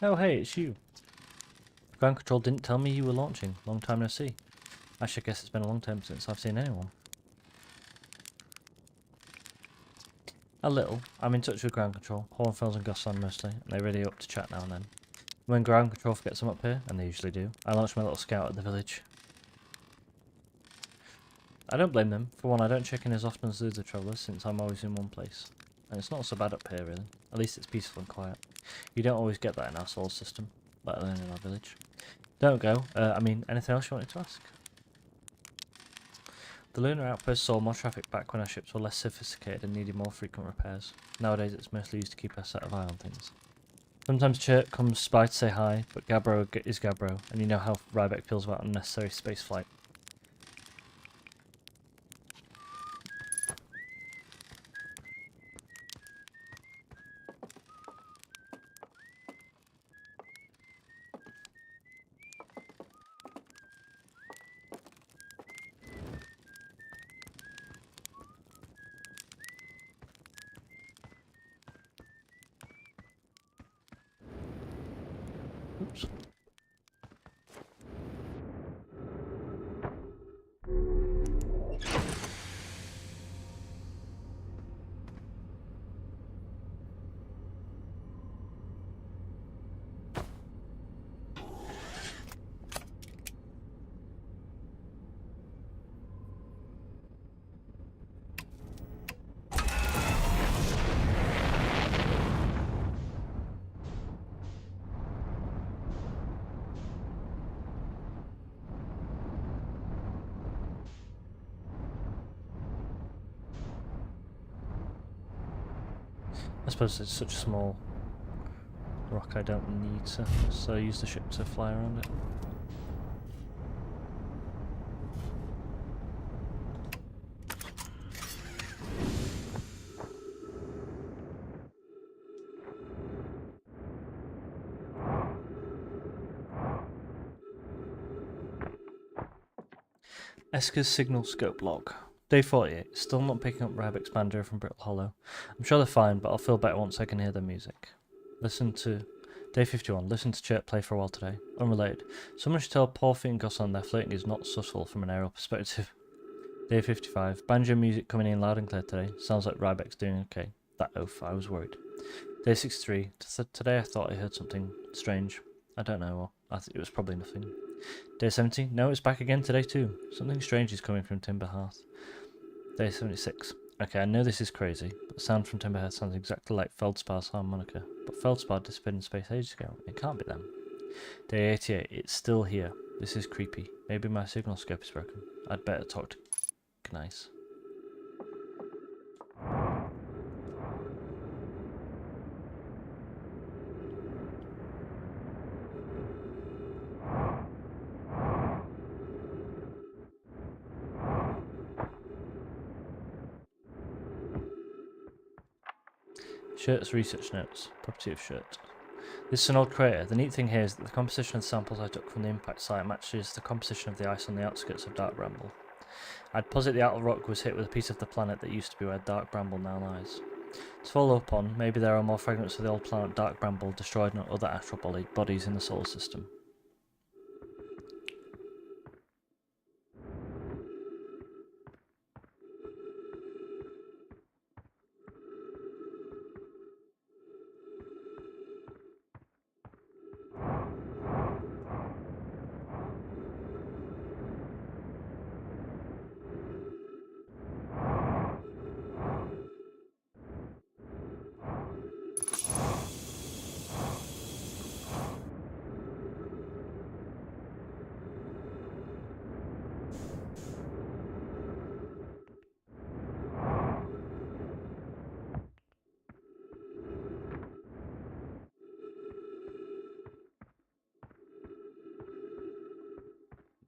Oh hey, it's you. Ground Control didn't tell me you were launching. Long time no see. Actually, I guess it's been a long time since I've seen anyone. A little. I'm in touch with Ground Control, Hornfels and Gossan mostly, and they're really up to chat now and then. When Ground Control forgets I'm up here, and they usually do, I launch my little scout at the village. I don't blame them. For one, I don't check in as often as the other travellers, since I'm always in one place. And it's not so bad up here, really. At least it's peaceful and quiet. You don't always get that in our solar system, let alone in our village. Don't go. I mean, anything else you wanted to ask? The lunar outpost saw more traffic back when our ships were less sophisticated and needed more frequent repairs. Nowadays it's mostly used to keep a set of eye on things. Sometimes Chert comes by to say hi, but Gabbro is Gabbro, and you know how Ryback feels about unnecessary space flight. Oops. I suppose it's such a small rock I don't need to, so I use the ship to fly around it. Esker's signal scope log. Day 48. Still not picking up Ryback's banjo from Brittle Hollow. I'm sure they're fine, but I'll feel better once I can hear their music. Listen to... Day 51. Listen to Chert play for a while today. Unrelated. Someone should tell Porphy and Gossan their flirting is not subtle from an aerial perspective. Day 55. Banjo music coming in loud and clear today. Sounds like Ryback's doing okay. That oaf, I was worried. Day 63. Today I thought I heard something strange. I don't know what. I think it was probably nothing. Day 70. No, it's back again today too. Something strange is coming from Timber Hearth. Day 76. Okay, I know this is crazy, but the sound from Timber Hearth sounds exactly like Feldspar's harmonica. But Feldspar disappeared in space ages ago. It can't be them. Day 88. It's still here. This is creepy. Maybe my signal scope is broken. I'd better talk to Knice. Shirt's research notes. Property of shirt. This is an old crater. The neat thing here is that the composition of the samples I took from the impact site matches the composition of the ice on the outskirts of Dark Bramble. I'd posit the outer rock was hit with a piece of the planet that used to be where Dark Bramble now lies. To follow up on, maybe there are more fragments of the old planet Dark Bramble destroyed in other astral bodies in the solar system.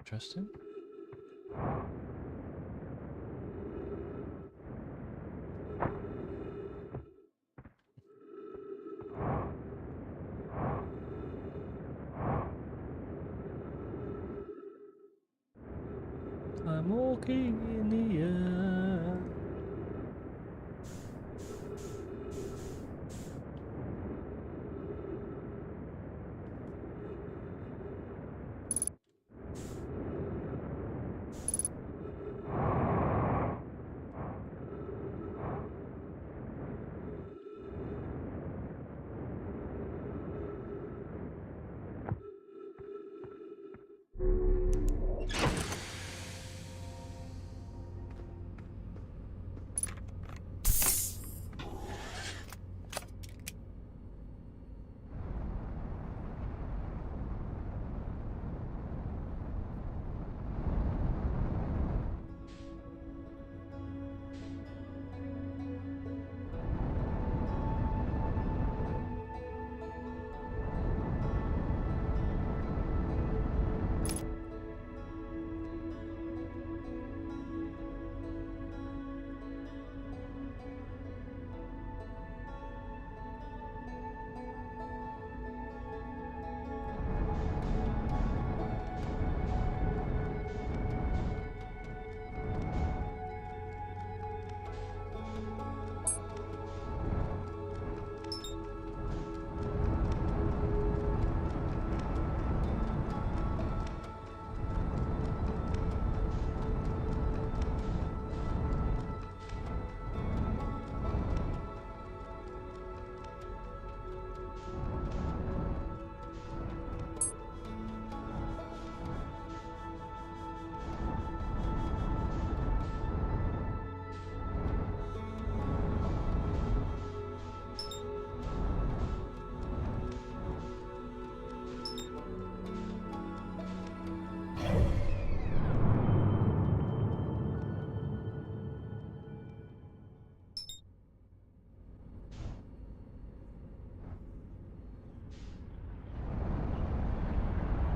Interesting. I'm walking in the air.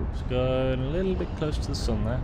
Oops, going a little bit close to the sun there.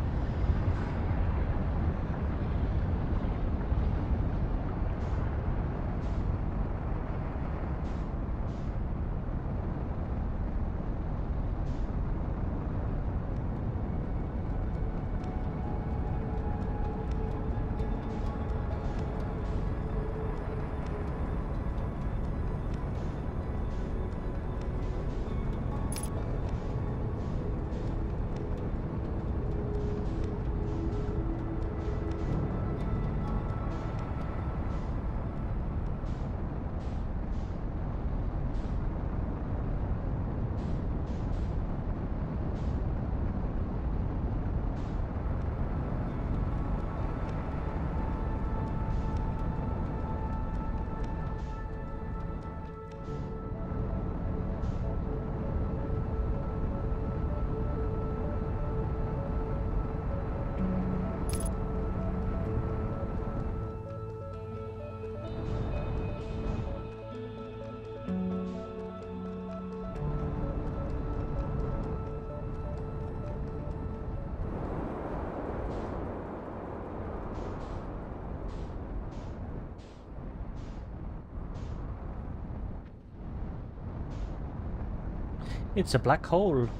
It's a black hole.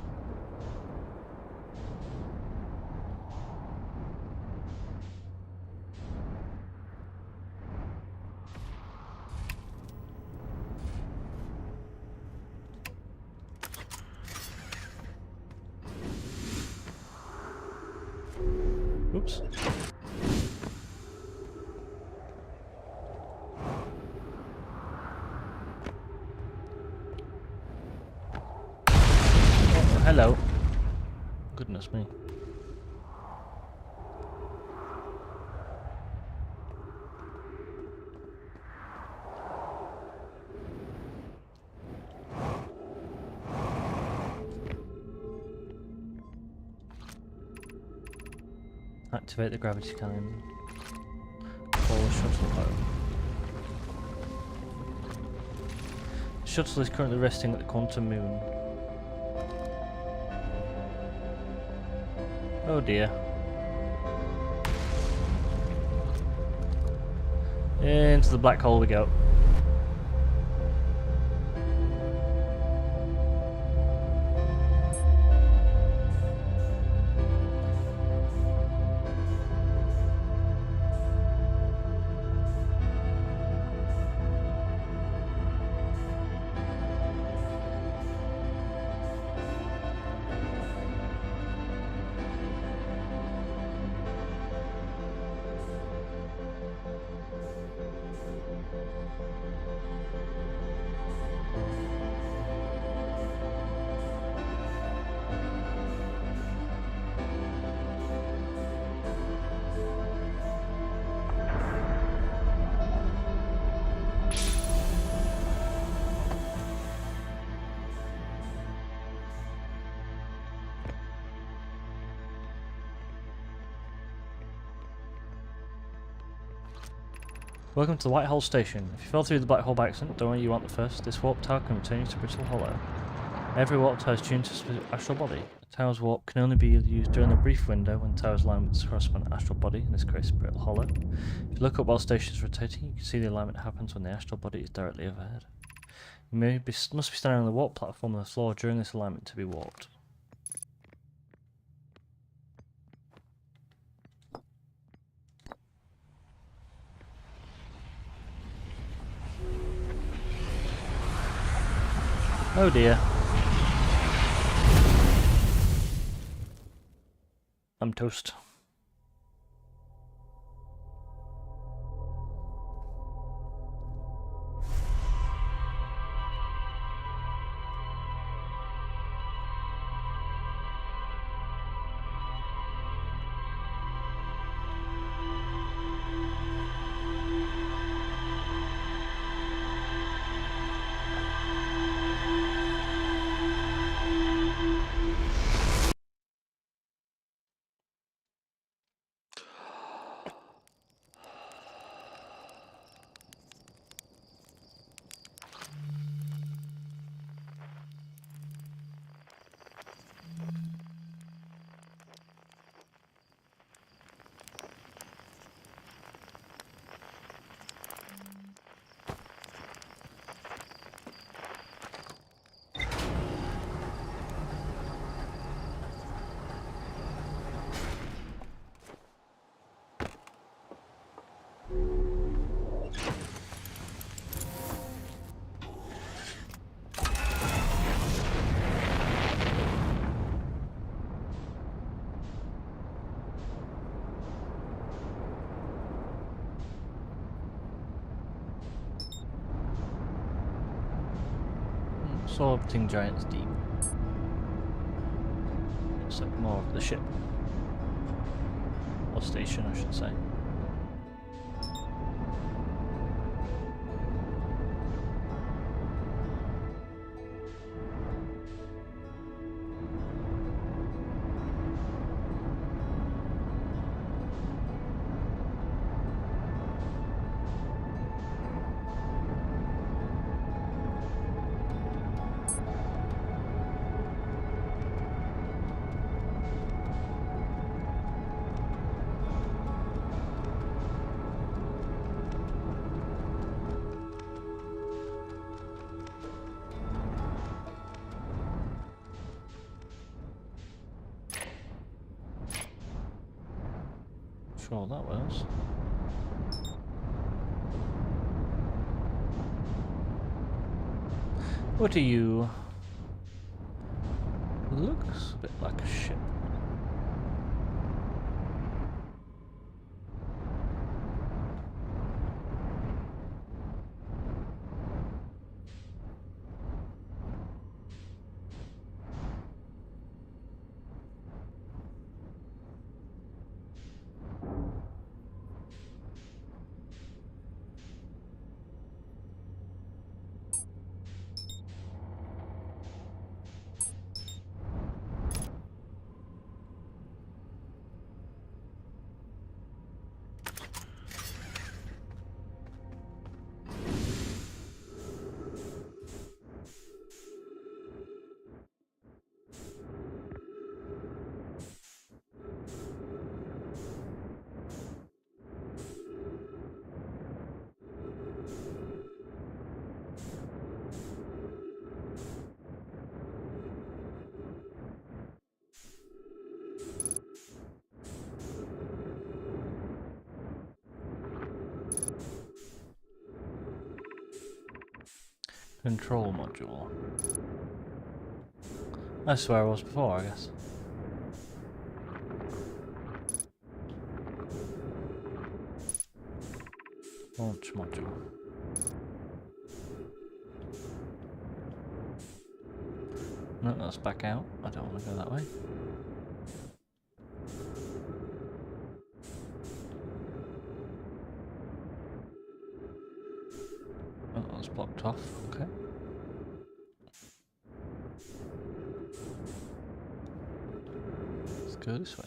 Oops. Oh, hello. Goodness me. Activate the gravity cannon. Call the shuttle home. The shuttle is currently resting at the quantum moon. Oh dear. Into the black hole we go. Welcome to the White Hole Station. If you fell through the black hole by accident, don't worry, you aren't the first. This warp tower can return you to Brittle Hollow. Every warp tower is tuned to a specific astral body. A tower's warp can only be used during a brief window when the tower is aligned with the corresponding astral body, in this case Brittle Hollow. If you look up while the station is rotating, you can see the alignment happens when the astral body is directly overhead. You must be standing on the warp platform on the floor during this alignment to be warped. Oh dear. I'm toast. Orbiting Giant's Deep. Looks like more of the ship. Or station, I should say. sure that was. What are you? Looks a bit like a ship. Control module. That's where I was before, I guess. Launch module. No, that's back out. I don't want to go that way. Oh, that's blocked off. Okay. Let's go this way.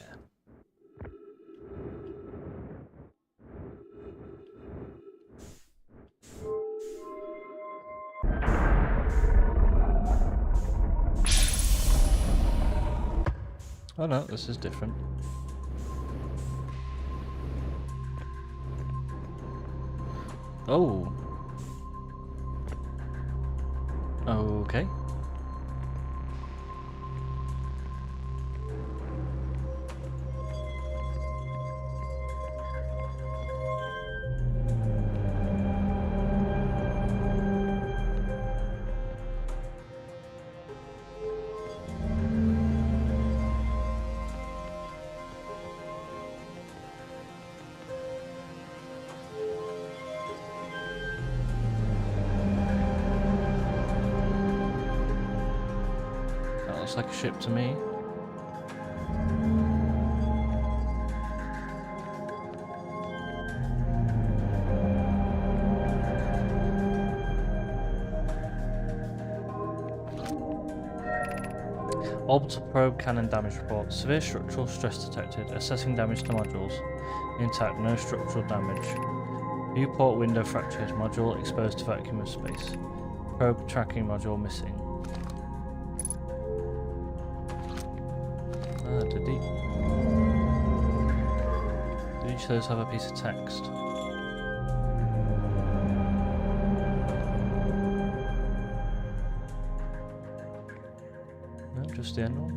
Oh no, this is different. Oh. Okay. Looks like a ship to me. Orbital probe cannon damage report. Severe structural stress detected. Assessing damage to modules. Intact, no structural damage. Viewport window fractured. Module exposed to vacuum of space. Probe tracking module missing. Did each of those have a piece of text? No, just the end one.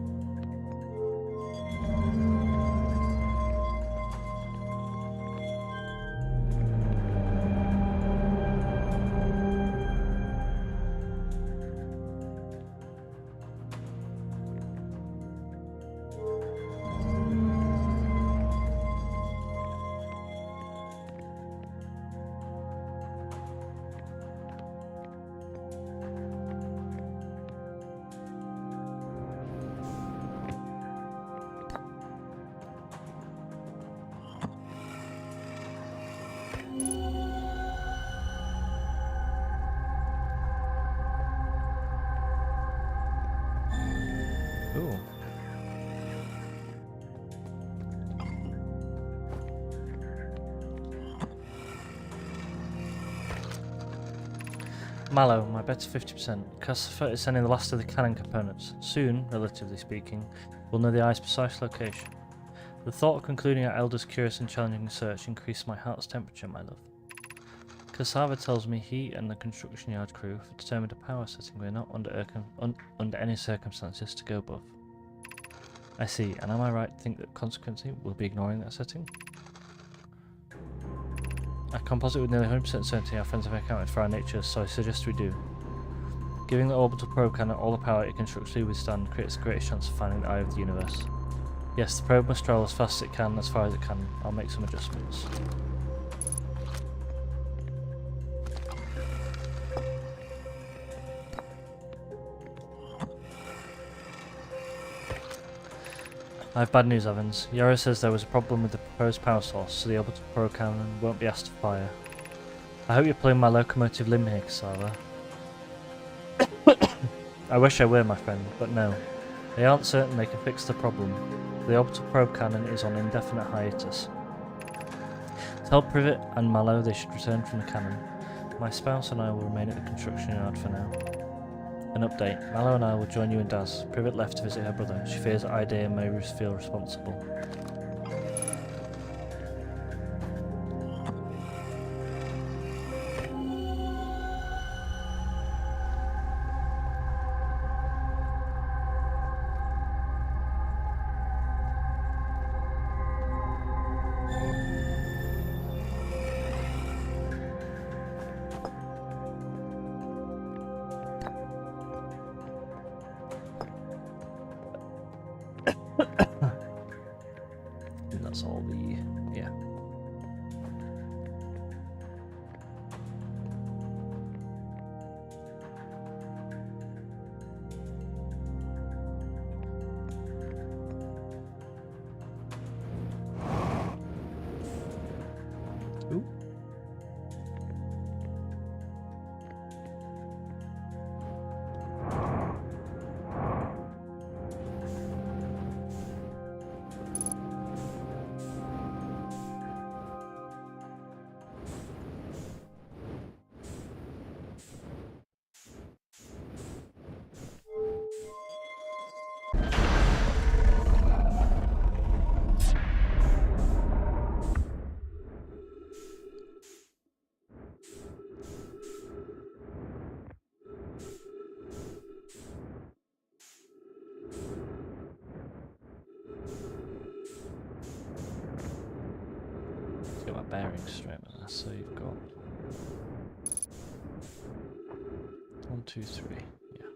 Ooh. Mallow, my bet's 50%. Customer is sending the last of the cannon components. Soon, relatively speaking, we'll know the eye's precise location. The thought of concluding our Elder's curious and challenging search increased my heart's temperature, my love. Cassava tells me he and the construction yard crew have determined a power setting we're not under any circumstances to go above. I see, and am I right to think that consequently we'll be ignoring that setting? can't posit with nearly 100% certainty our friends have accounted for our nature, so I suggest we do. Giving the orbital probe cannon all the power it can structurally withstand creates the greatest chance of finding the eye of the universe. Yes, the probe must travel as fast as it can, as far as it can. I'll make some adjustments. I have bad news, Evans. Yara says there was a problem with the proposed power source, so the orbital probe cannon won't be asked to fire. I hope you're pulling my locomotive limb here, Cassava. I wish I were, my friend, but no. They aren't certain they can fix the problem. The orbital probe cannon is on indefinite hiatus. Tell Privet and Mallow they should return from the cannon. My spouse and I will remain at the construction yard for now. An update. Mallow and I will join you in Daz. Privet left to visit her brother. She fears that Idea may feel responsible. And that's all the... yeah. Ooh. Get my bearings straight with that. So you've got 1, 2, 3. Yeah.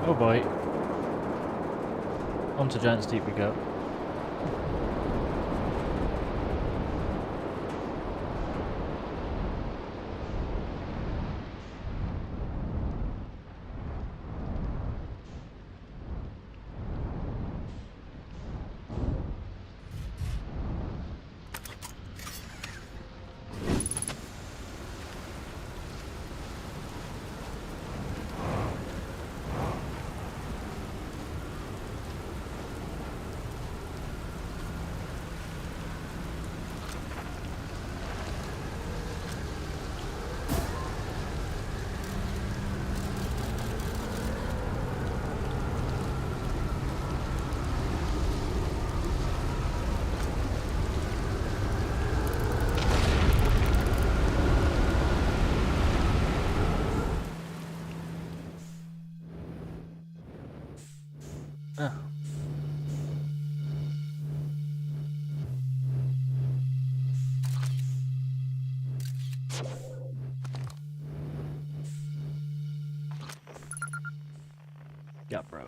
Oh boy. Onto Giant's Deep we go. Ah. Yeah, bro.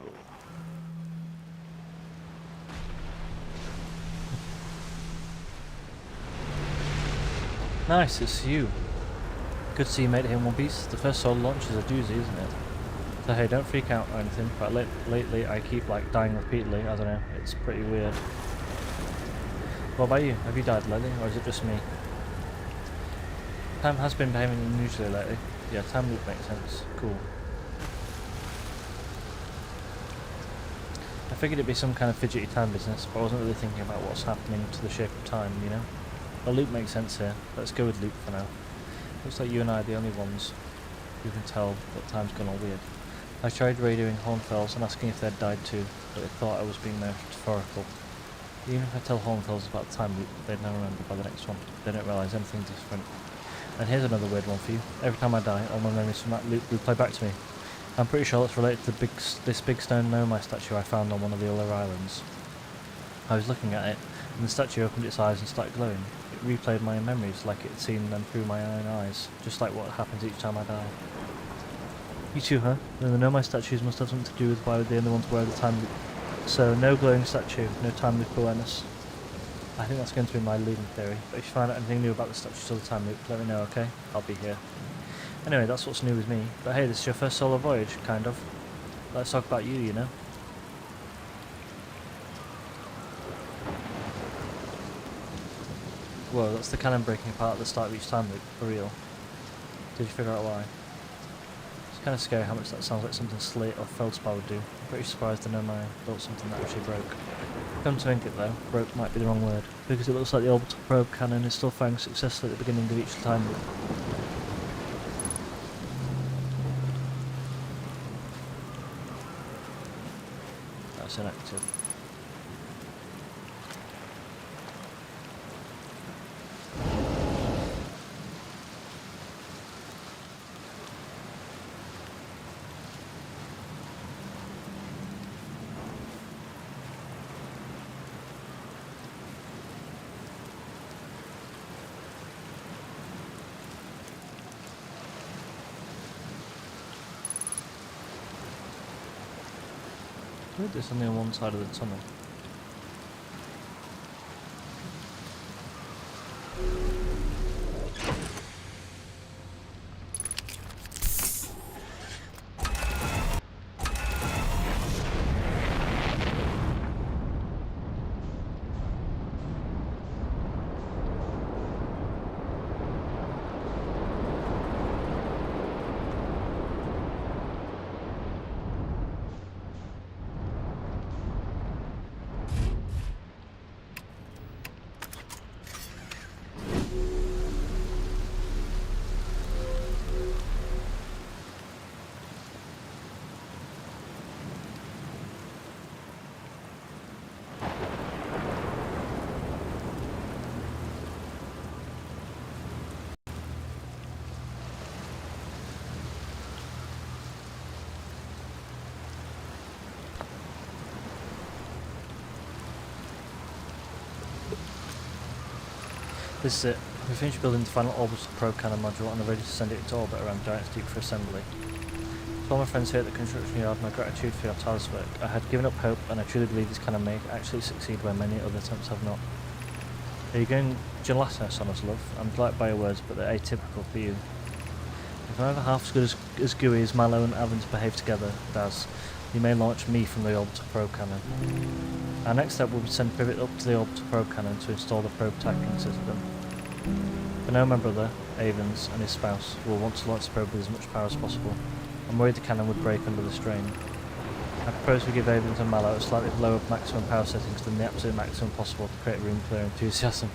Nice, it's you. Good to see you made it here in one piece. The first solo launch is a doozy, isn't it? So hey, don't freak out or anything, but lately I keep like dying repeatedly. I don't know, it's pretty weird. What about you? Have you died lately, or is it just me? Time has been behaving unusually lately. Yeah, time loop makes sense. Cool. I figured it'd be some kind of fidgety time business, but I wasn't really thinking about what's happening to the shape of time, you know? The loop makes sense here. Let's go with loop for now. Looks like you and I are the only ones who can tell that time's gone all weird. I tried radioing Hornfells and asking if they'd died too, but they thought I was being metaphorical. Even if I tell Hornfells about the time loop, they'd never remember by the next one. They don't realise anything's different. And here's another weird one for you. Every time I die, all my memories from that loop replay back to me. I'm pretty sure that's related to this big stone Nomai statue I found on one of the other islands. I was looking at it, and the statue opened its eyes and started glowing. It replayed my memories like it had seen them through my own eyes, just like what happens each time I die. You too, huh? Then the Nomai statues must have something to do with why they're the ones aware of the time loop. So, no glowing statue, no time loop awareness. I think that's going to be my leading theory, but if you find out anything new about the statues or the time loop, let me know, okay? I'll be here. Anyway, that's what's new with me. But hey, this is your first solo voyage, kind of. Let's talk about you, you know? Whoa, that's the cannon breaking apart at the start of each time loop, for real. Did you figure out why? It's kind of scary how much that sounds like something Slate or Feldspar would do. I'm pretty surprised the Nomai built something that actually broke. Come to think it though, broke might be the wrong word, because it looks like the orbital probe cannon is still firing successfully at the beginning of each time loop. That's inactive. I think there's only on one side of the tunnel. This is it. We finished building the final orbital probe cannon module and are ready to send it into orbit around Giant's Deep for assembly. To all my friends here at the construction yard, my gratitude for your tireless work. I had given up hope, and I truly believe this cannon may actually succeed where many other attempts have not. Are you going gelatinous on us, love? I'm delighted by your words, but they're atypical for you. If I'm ever half as good as gooey as Mallow and Avins behave together, Daz, you may launch me from the orbital probe cannon. Our next step will be to send Privet up to the orbital probe cannon to install the probe tracking system. For now, my brother, Avins, and his spouse will want to launch the probe with as much power as possible. I'm worried the cannon would break under the strain. I propose we give Avins and Mallow a slightly lower maximum power settings than the absolute maximum possible to create room for their enthusiasm.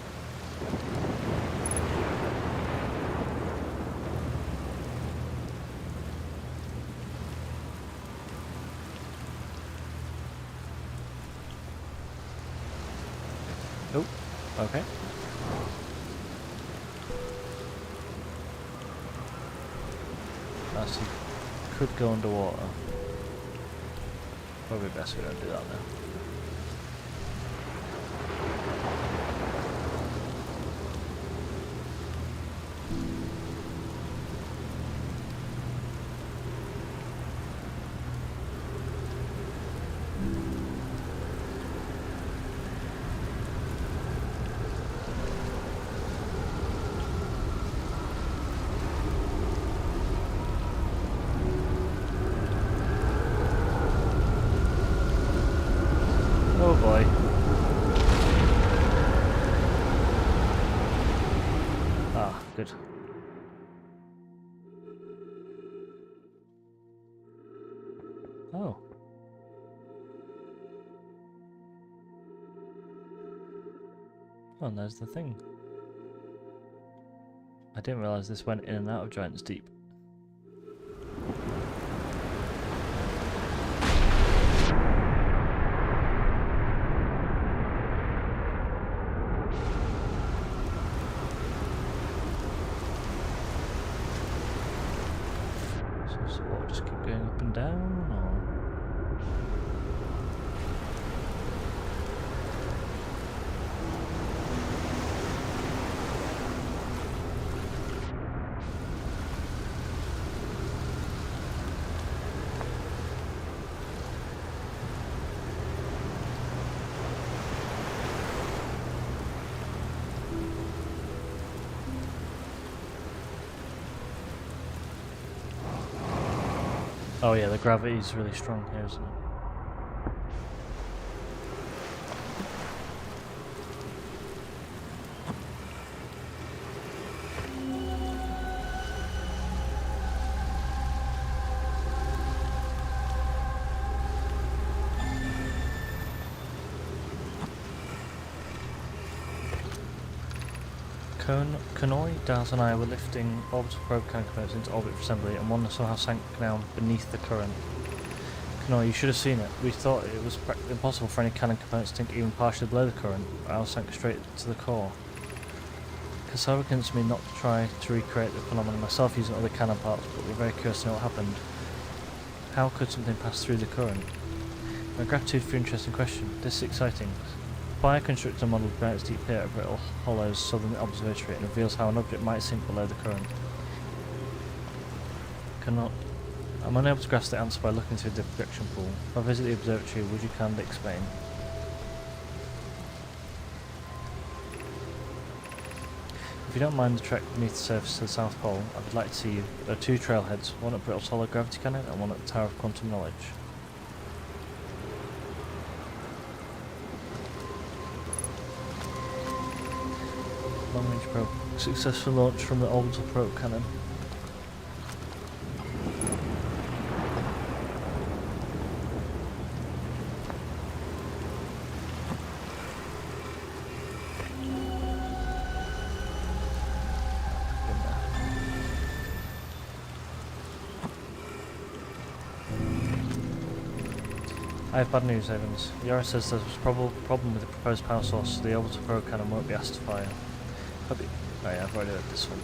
Oh, okay. I see. Could go underwater. Probably best we don't do that now. Oh boy. Ah, good. Oh. Oh, and there's the thing. I didn't realise this went in and out of Giant's Deep. So what, just keep going up and down, or...? Oh yeah, the gravity's really strong here, isn't it? Kanoi, Daz and I were lifting orbital probe cannon components into orbit for assembly, and one somehow sank down beneath the current. Kanoi, you should have seen it. We thought it was practically impossible for any cannon components to sink even partially below the current, but ours sank straight to the core. Cassava convinced me not to try to recreate the phenomenon myself using other cannon parts, but we're very curious to know what happened. How could something pass through the current? My gratitude for your interesting question. This is exciting. Bioconstructor model Giant's Deep here at Brittle Hollow's southern observatory and reveals how an object might sink below the current. I'm unable to grasp the answer by looking through the projection pool. If I visit the observatory, would you kindly explain? If you don't mind the trek beneath the surface to the South Pole, I would like to see you. There are two trailheads, one at Brittle's Hollow Gravity Cannon and one at the Tower of Quantum Knowledge. Long-range probe. Successful launch from the orbital probe cannon. I have bad news, Evans. Yara says there's a problem with the proposed power source, so the orbital probe cannon won't be asked to fire. Oh yeah, I've already read this one.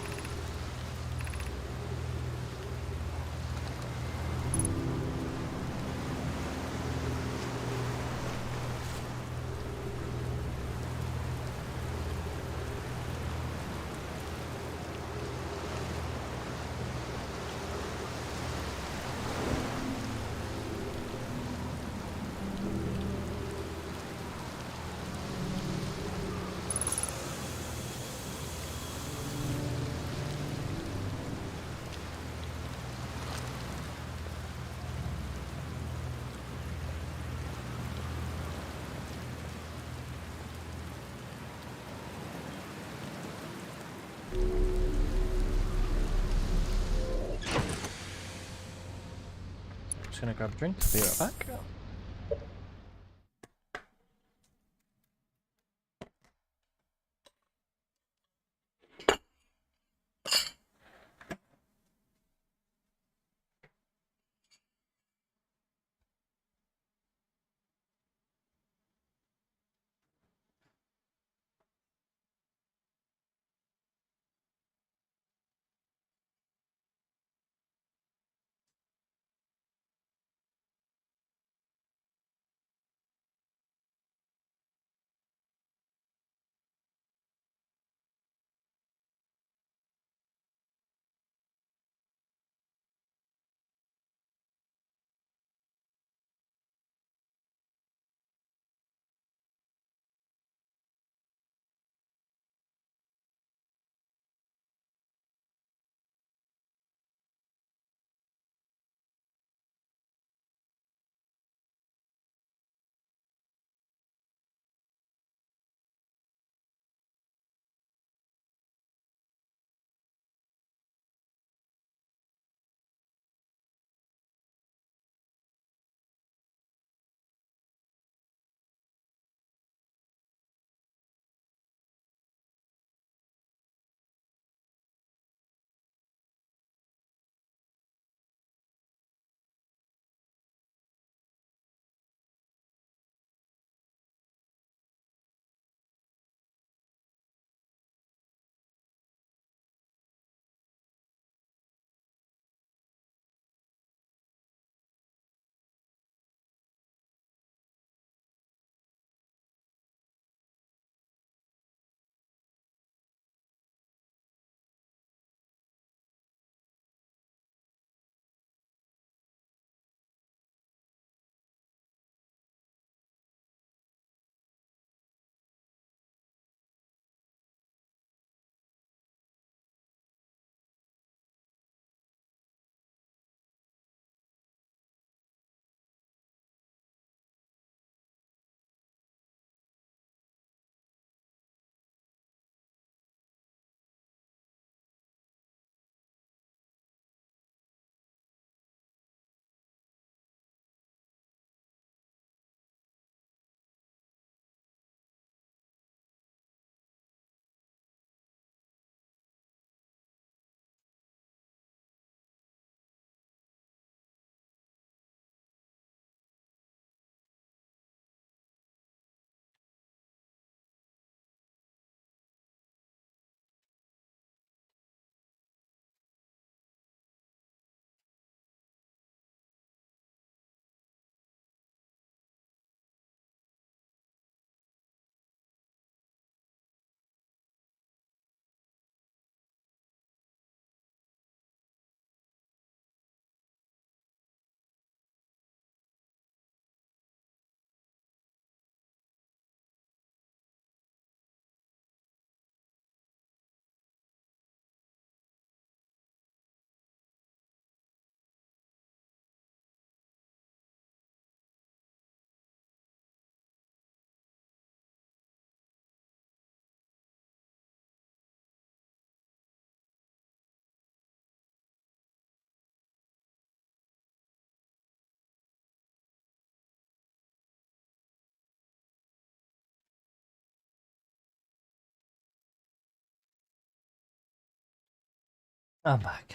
Just gonna grab a drink, be right back. I'm back.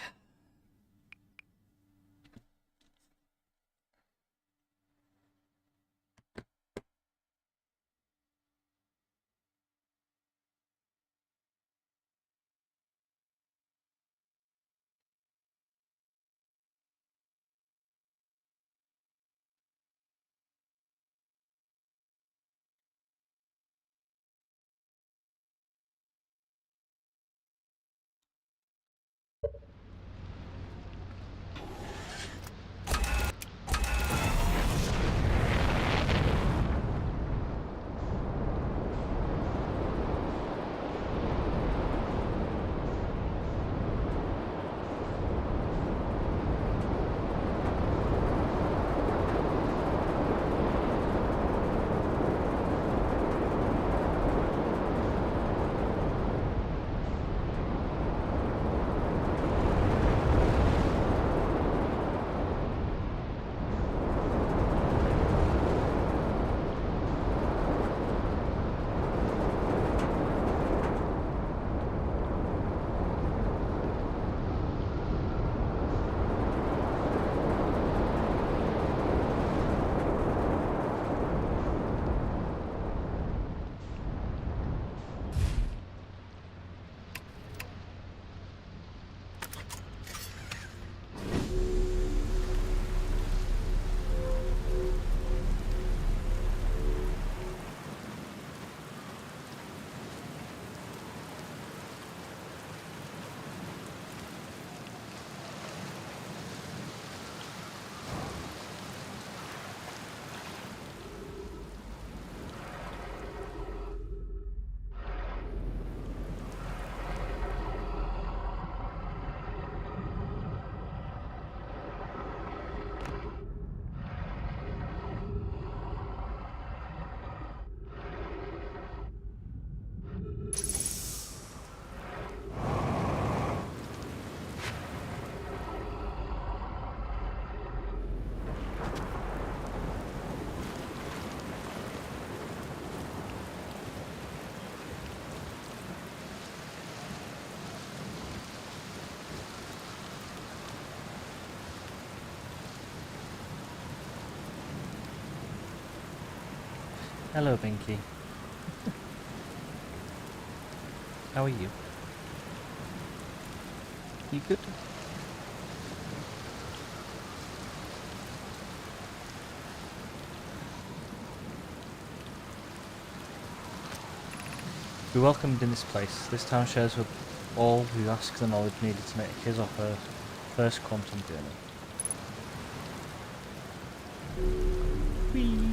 Hello, Binky. How are you? You good? Be welcomed in this place. This town shares with all who ask the knowledge needed to make his or her first quantum journey. Whee!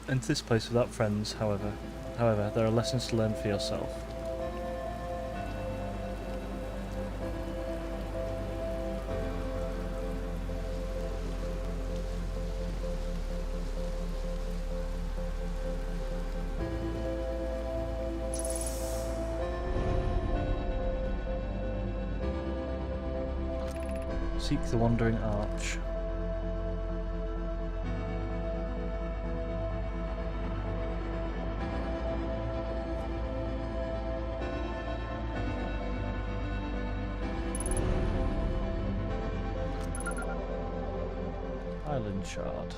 Enter this place without friends, however, there are lessons to learn for yourself. Seek the Wandering Arch. Island Shard.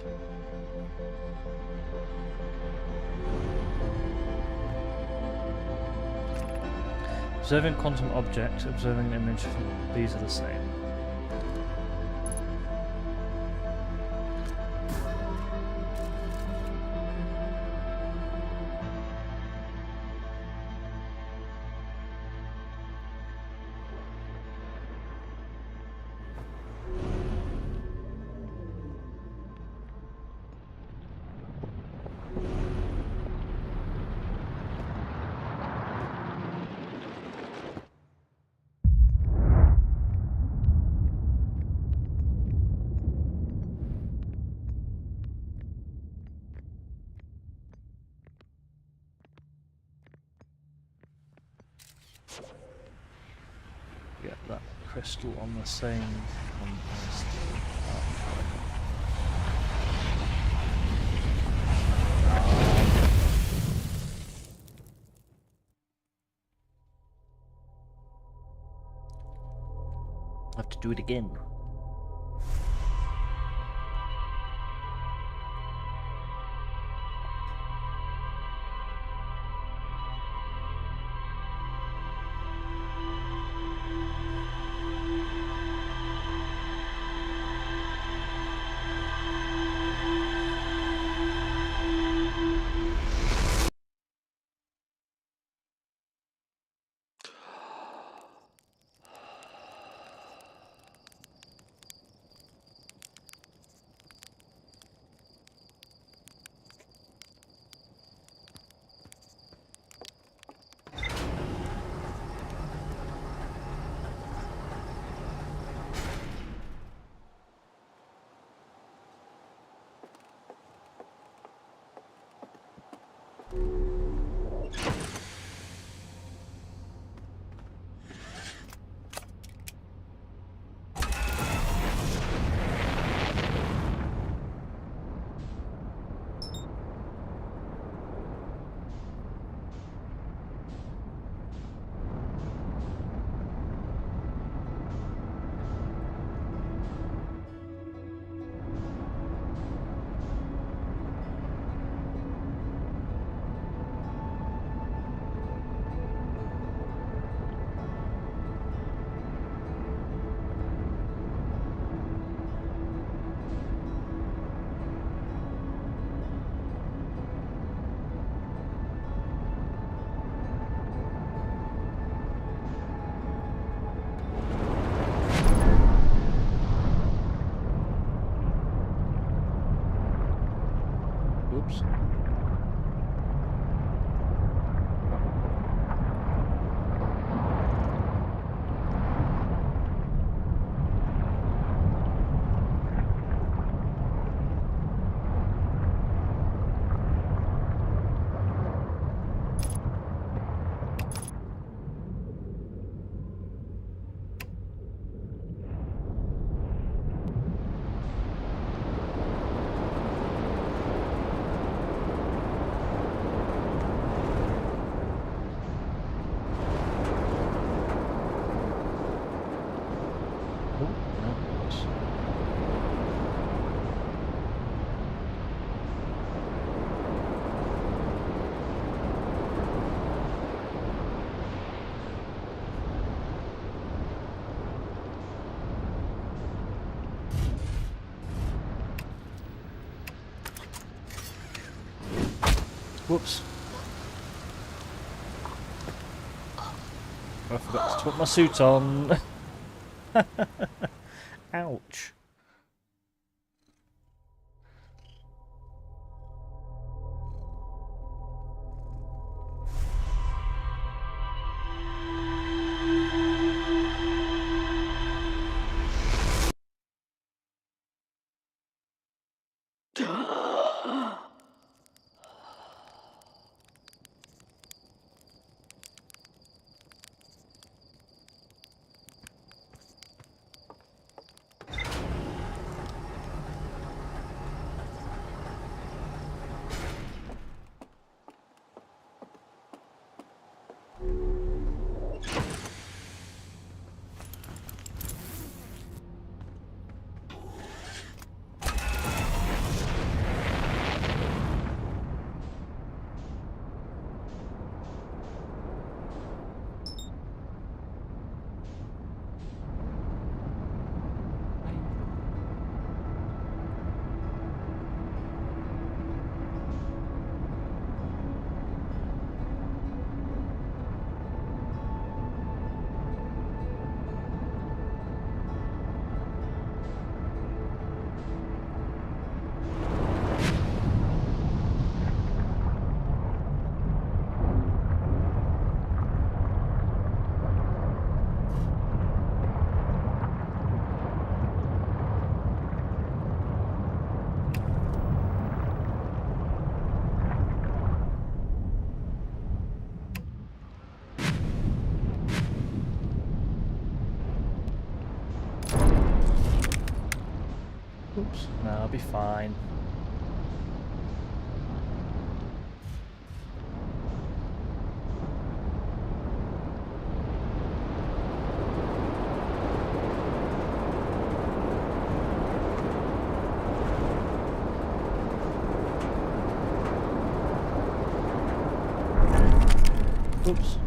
Observing quantum object, observing an image, these are the same. crystal on the same one as the I have to do it again. Oops. Whoops. I forgot to put my suit on. Ouch. I'll be fine. Oops.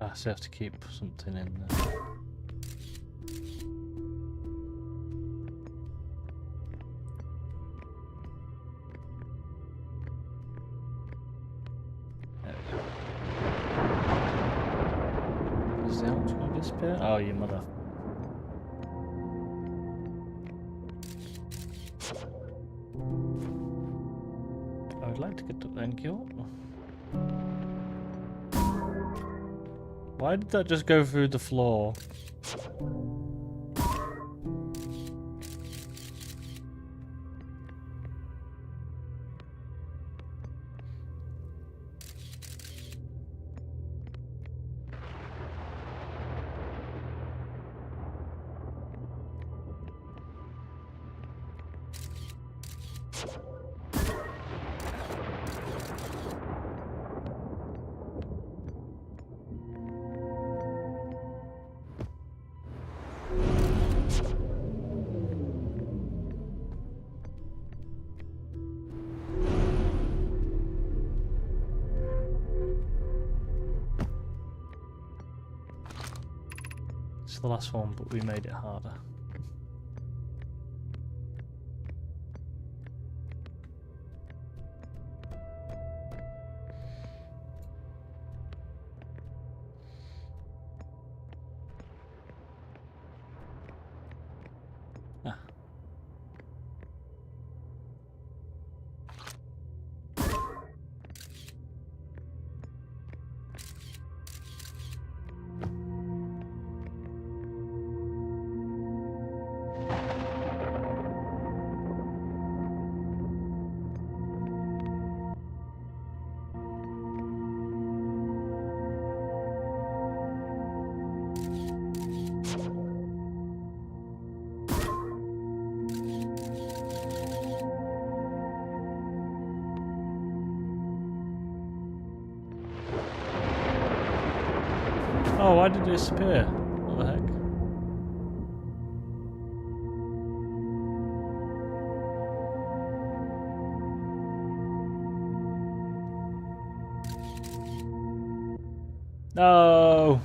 Ah, so I have to keep something in there. There we go. Is the orange going to disappear? Oh, you mother. I would like to get to thank you. Why did that just go through the floor? It's the last one, but we made it harder. Ah. Oh, why did it disappear? What the heck? No!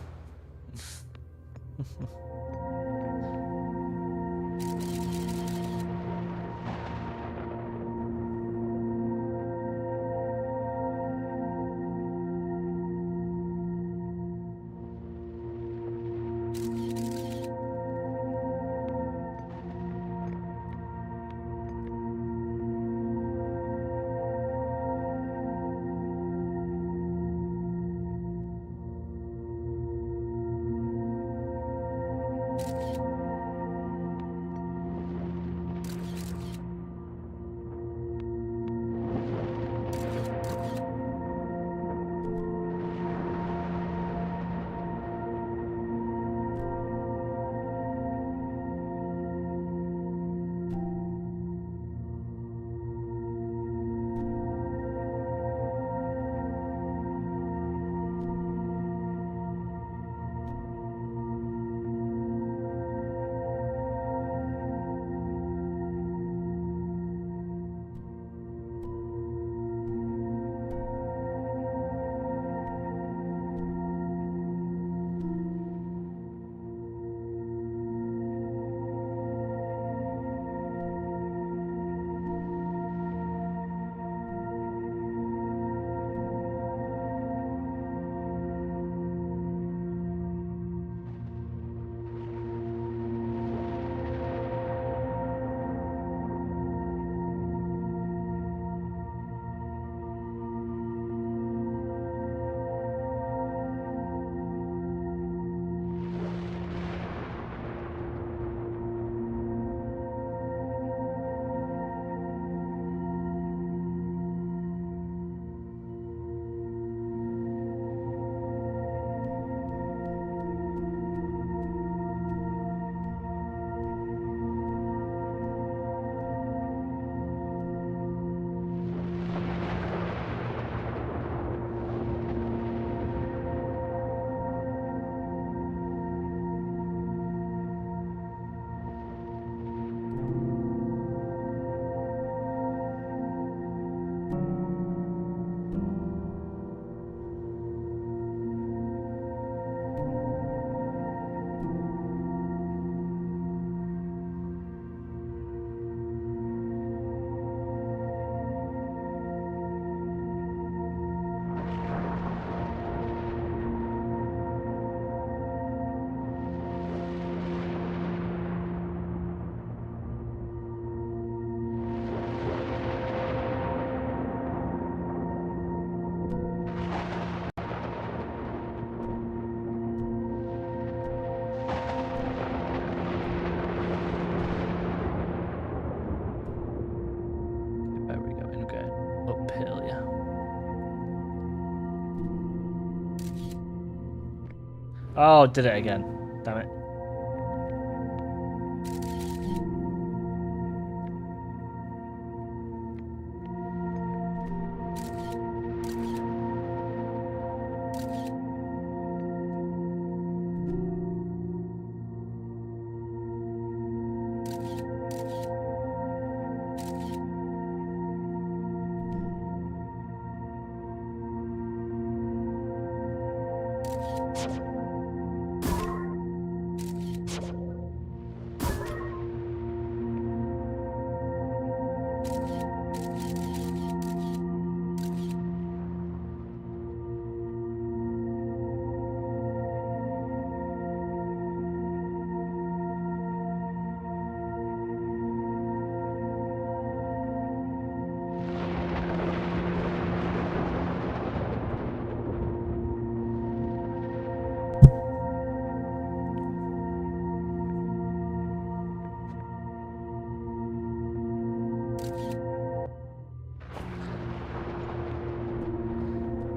Oh, did it again. Damn it.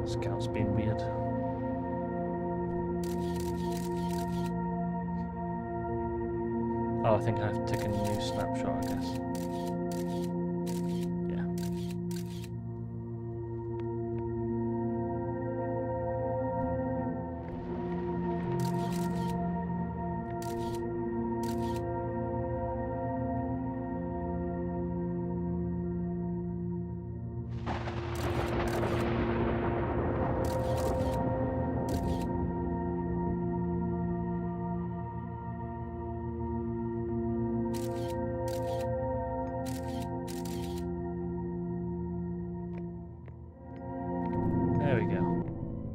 Scout's been weird. Oh, I think I have to take a new snapshot, I guess. Yeah.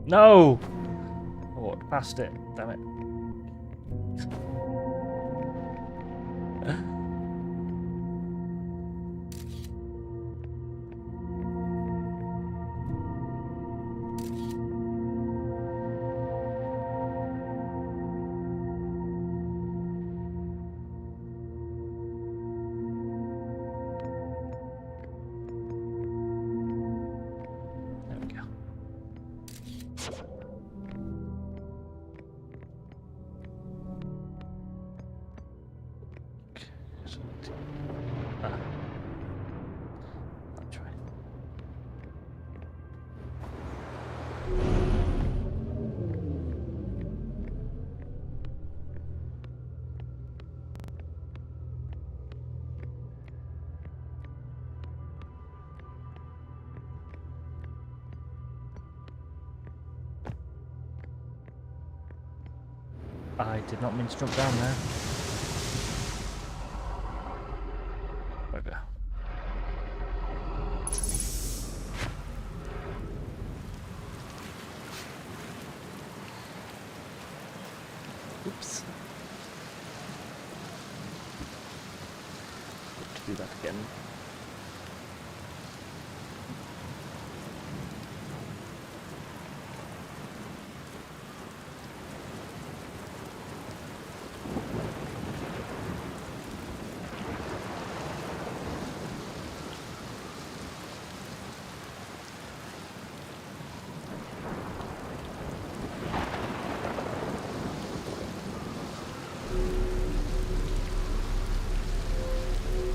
No! I walked past it. Damn it. There we go. Okay, so I'll try. I did not mean to jump down there. Bugger. Oops. Got to do that again.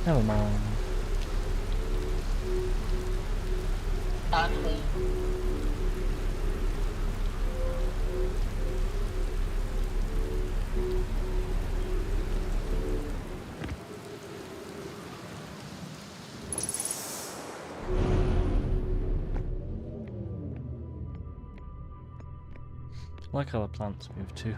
Never mind. Actually, I like how the plants move too.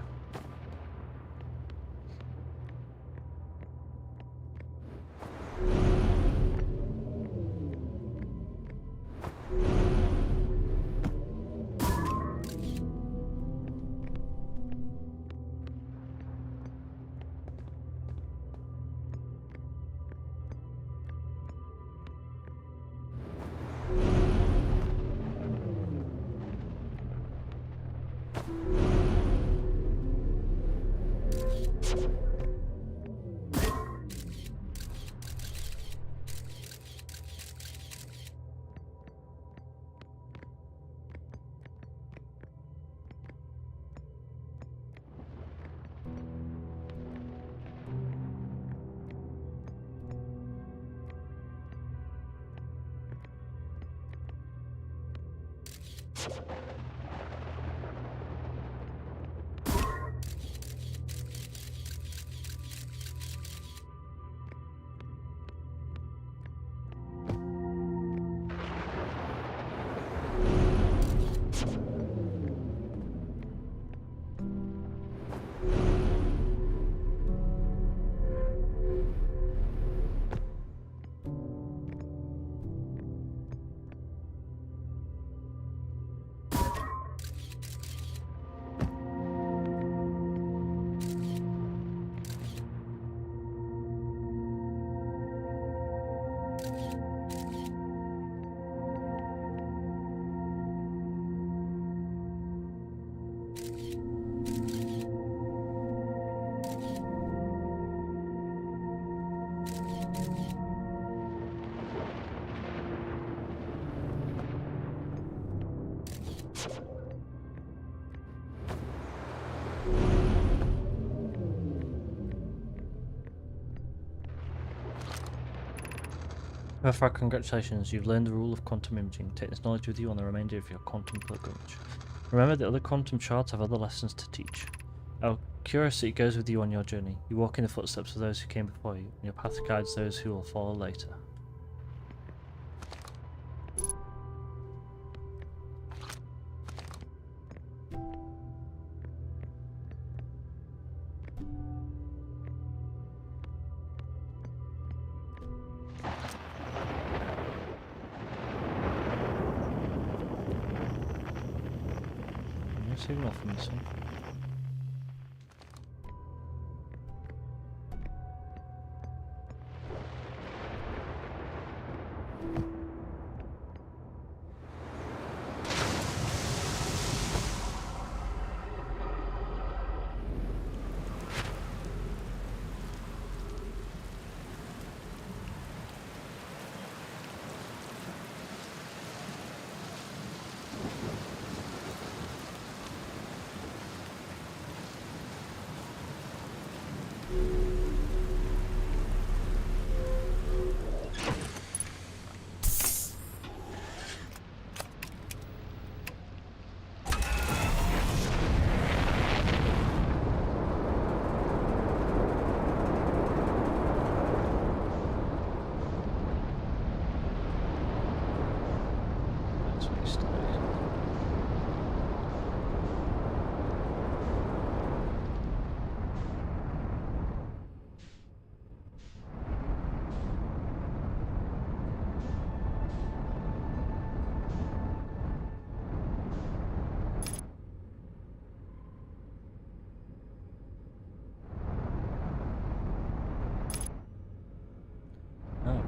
Perfect, congratulations, you've learned the rule of quantum imaging. Take this knowledge with you on the remainder of your quantum pilgrimage. Remember that other quantum shards have other lessons to teach. Our curiosity goes with you on your journey. You walk in the footsteps of those who came before you, and your path guides those who will follow later. signal from the sea.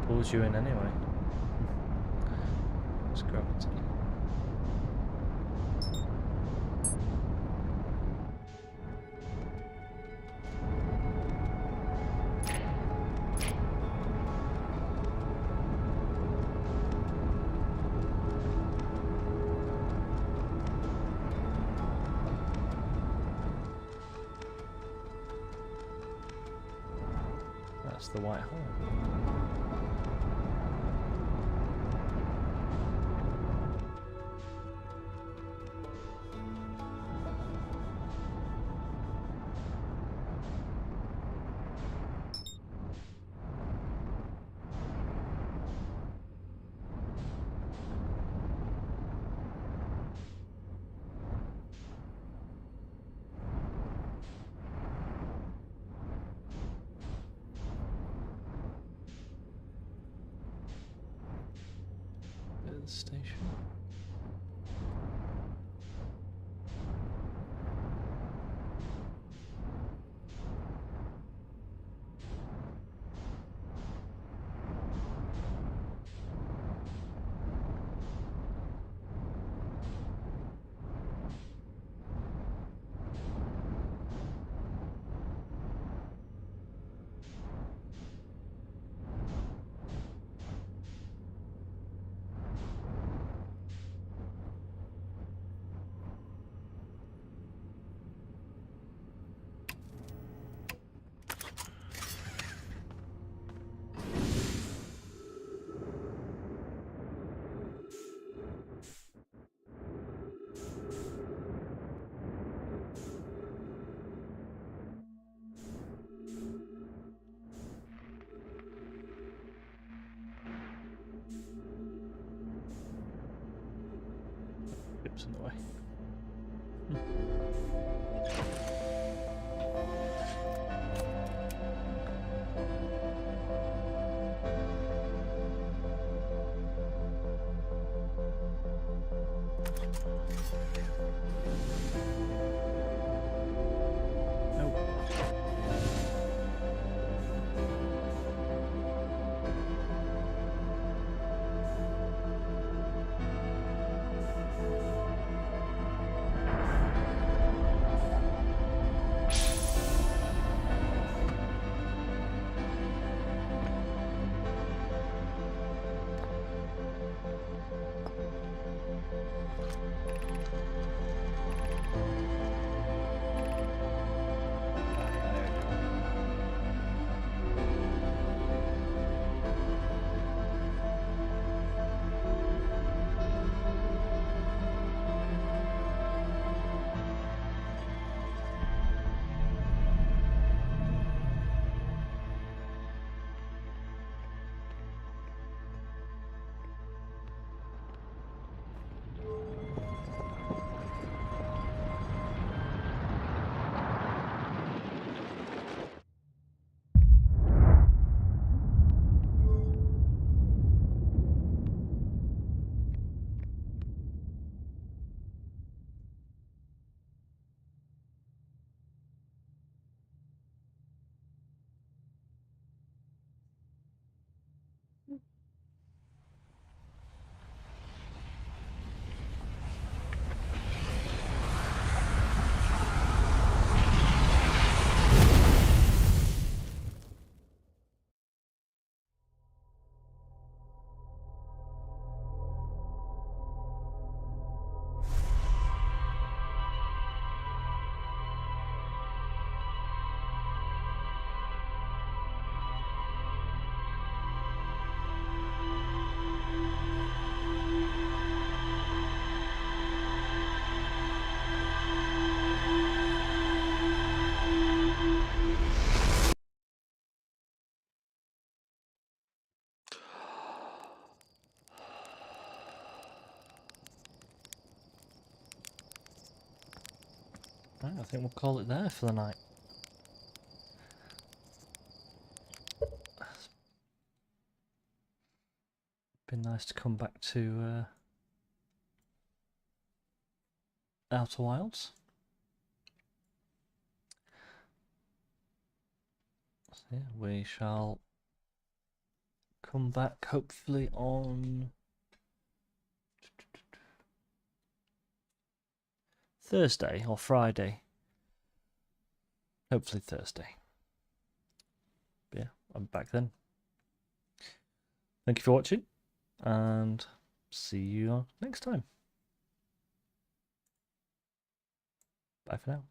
Pulls you in anyway. It's gravity. That's the white hole. Station. Ships in the way. Right, I think we'll call it there for the night. Been nice to come back to Outer Wilds. So yeah, we shall come back hopefully on Thursday or Friday. Hopefully Thursday. But yeah, I'm back then. Thank you for watching, and see you next time. Bye for now.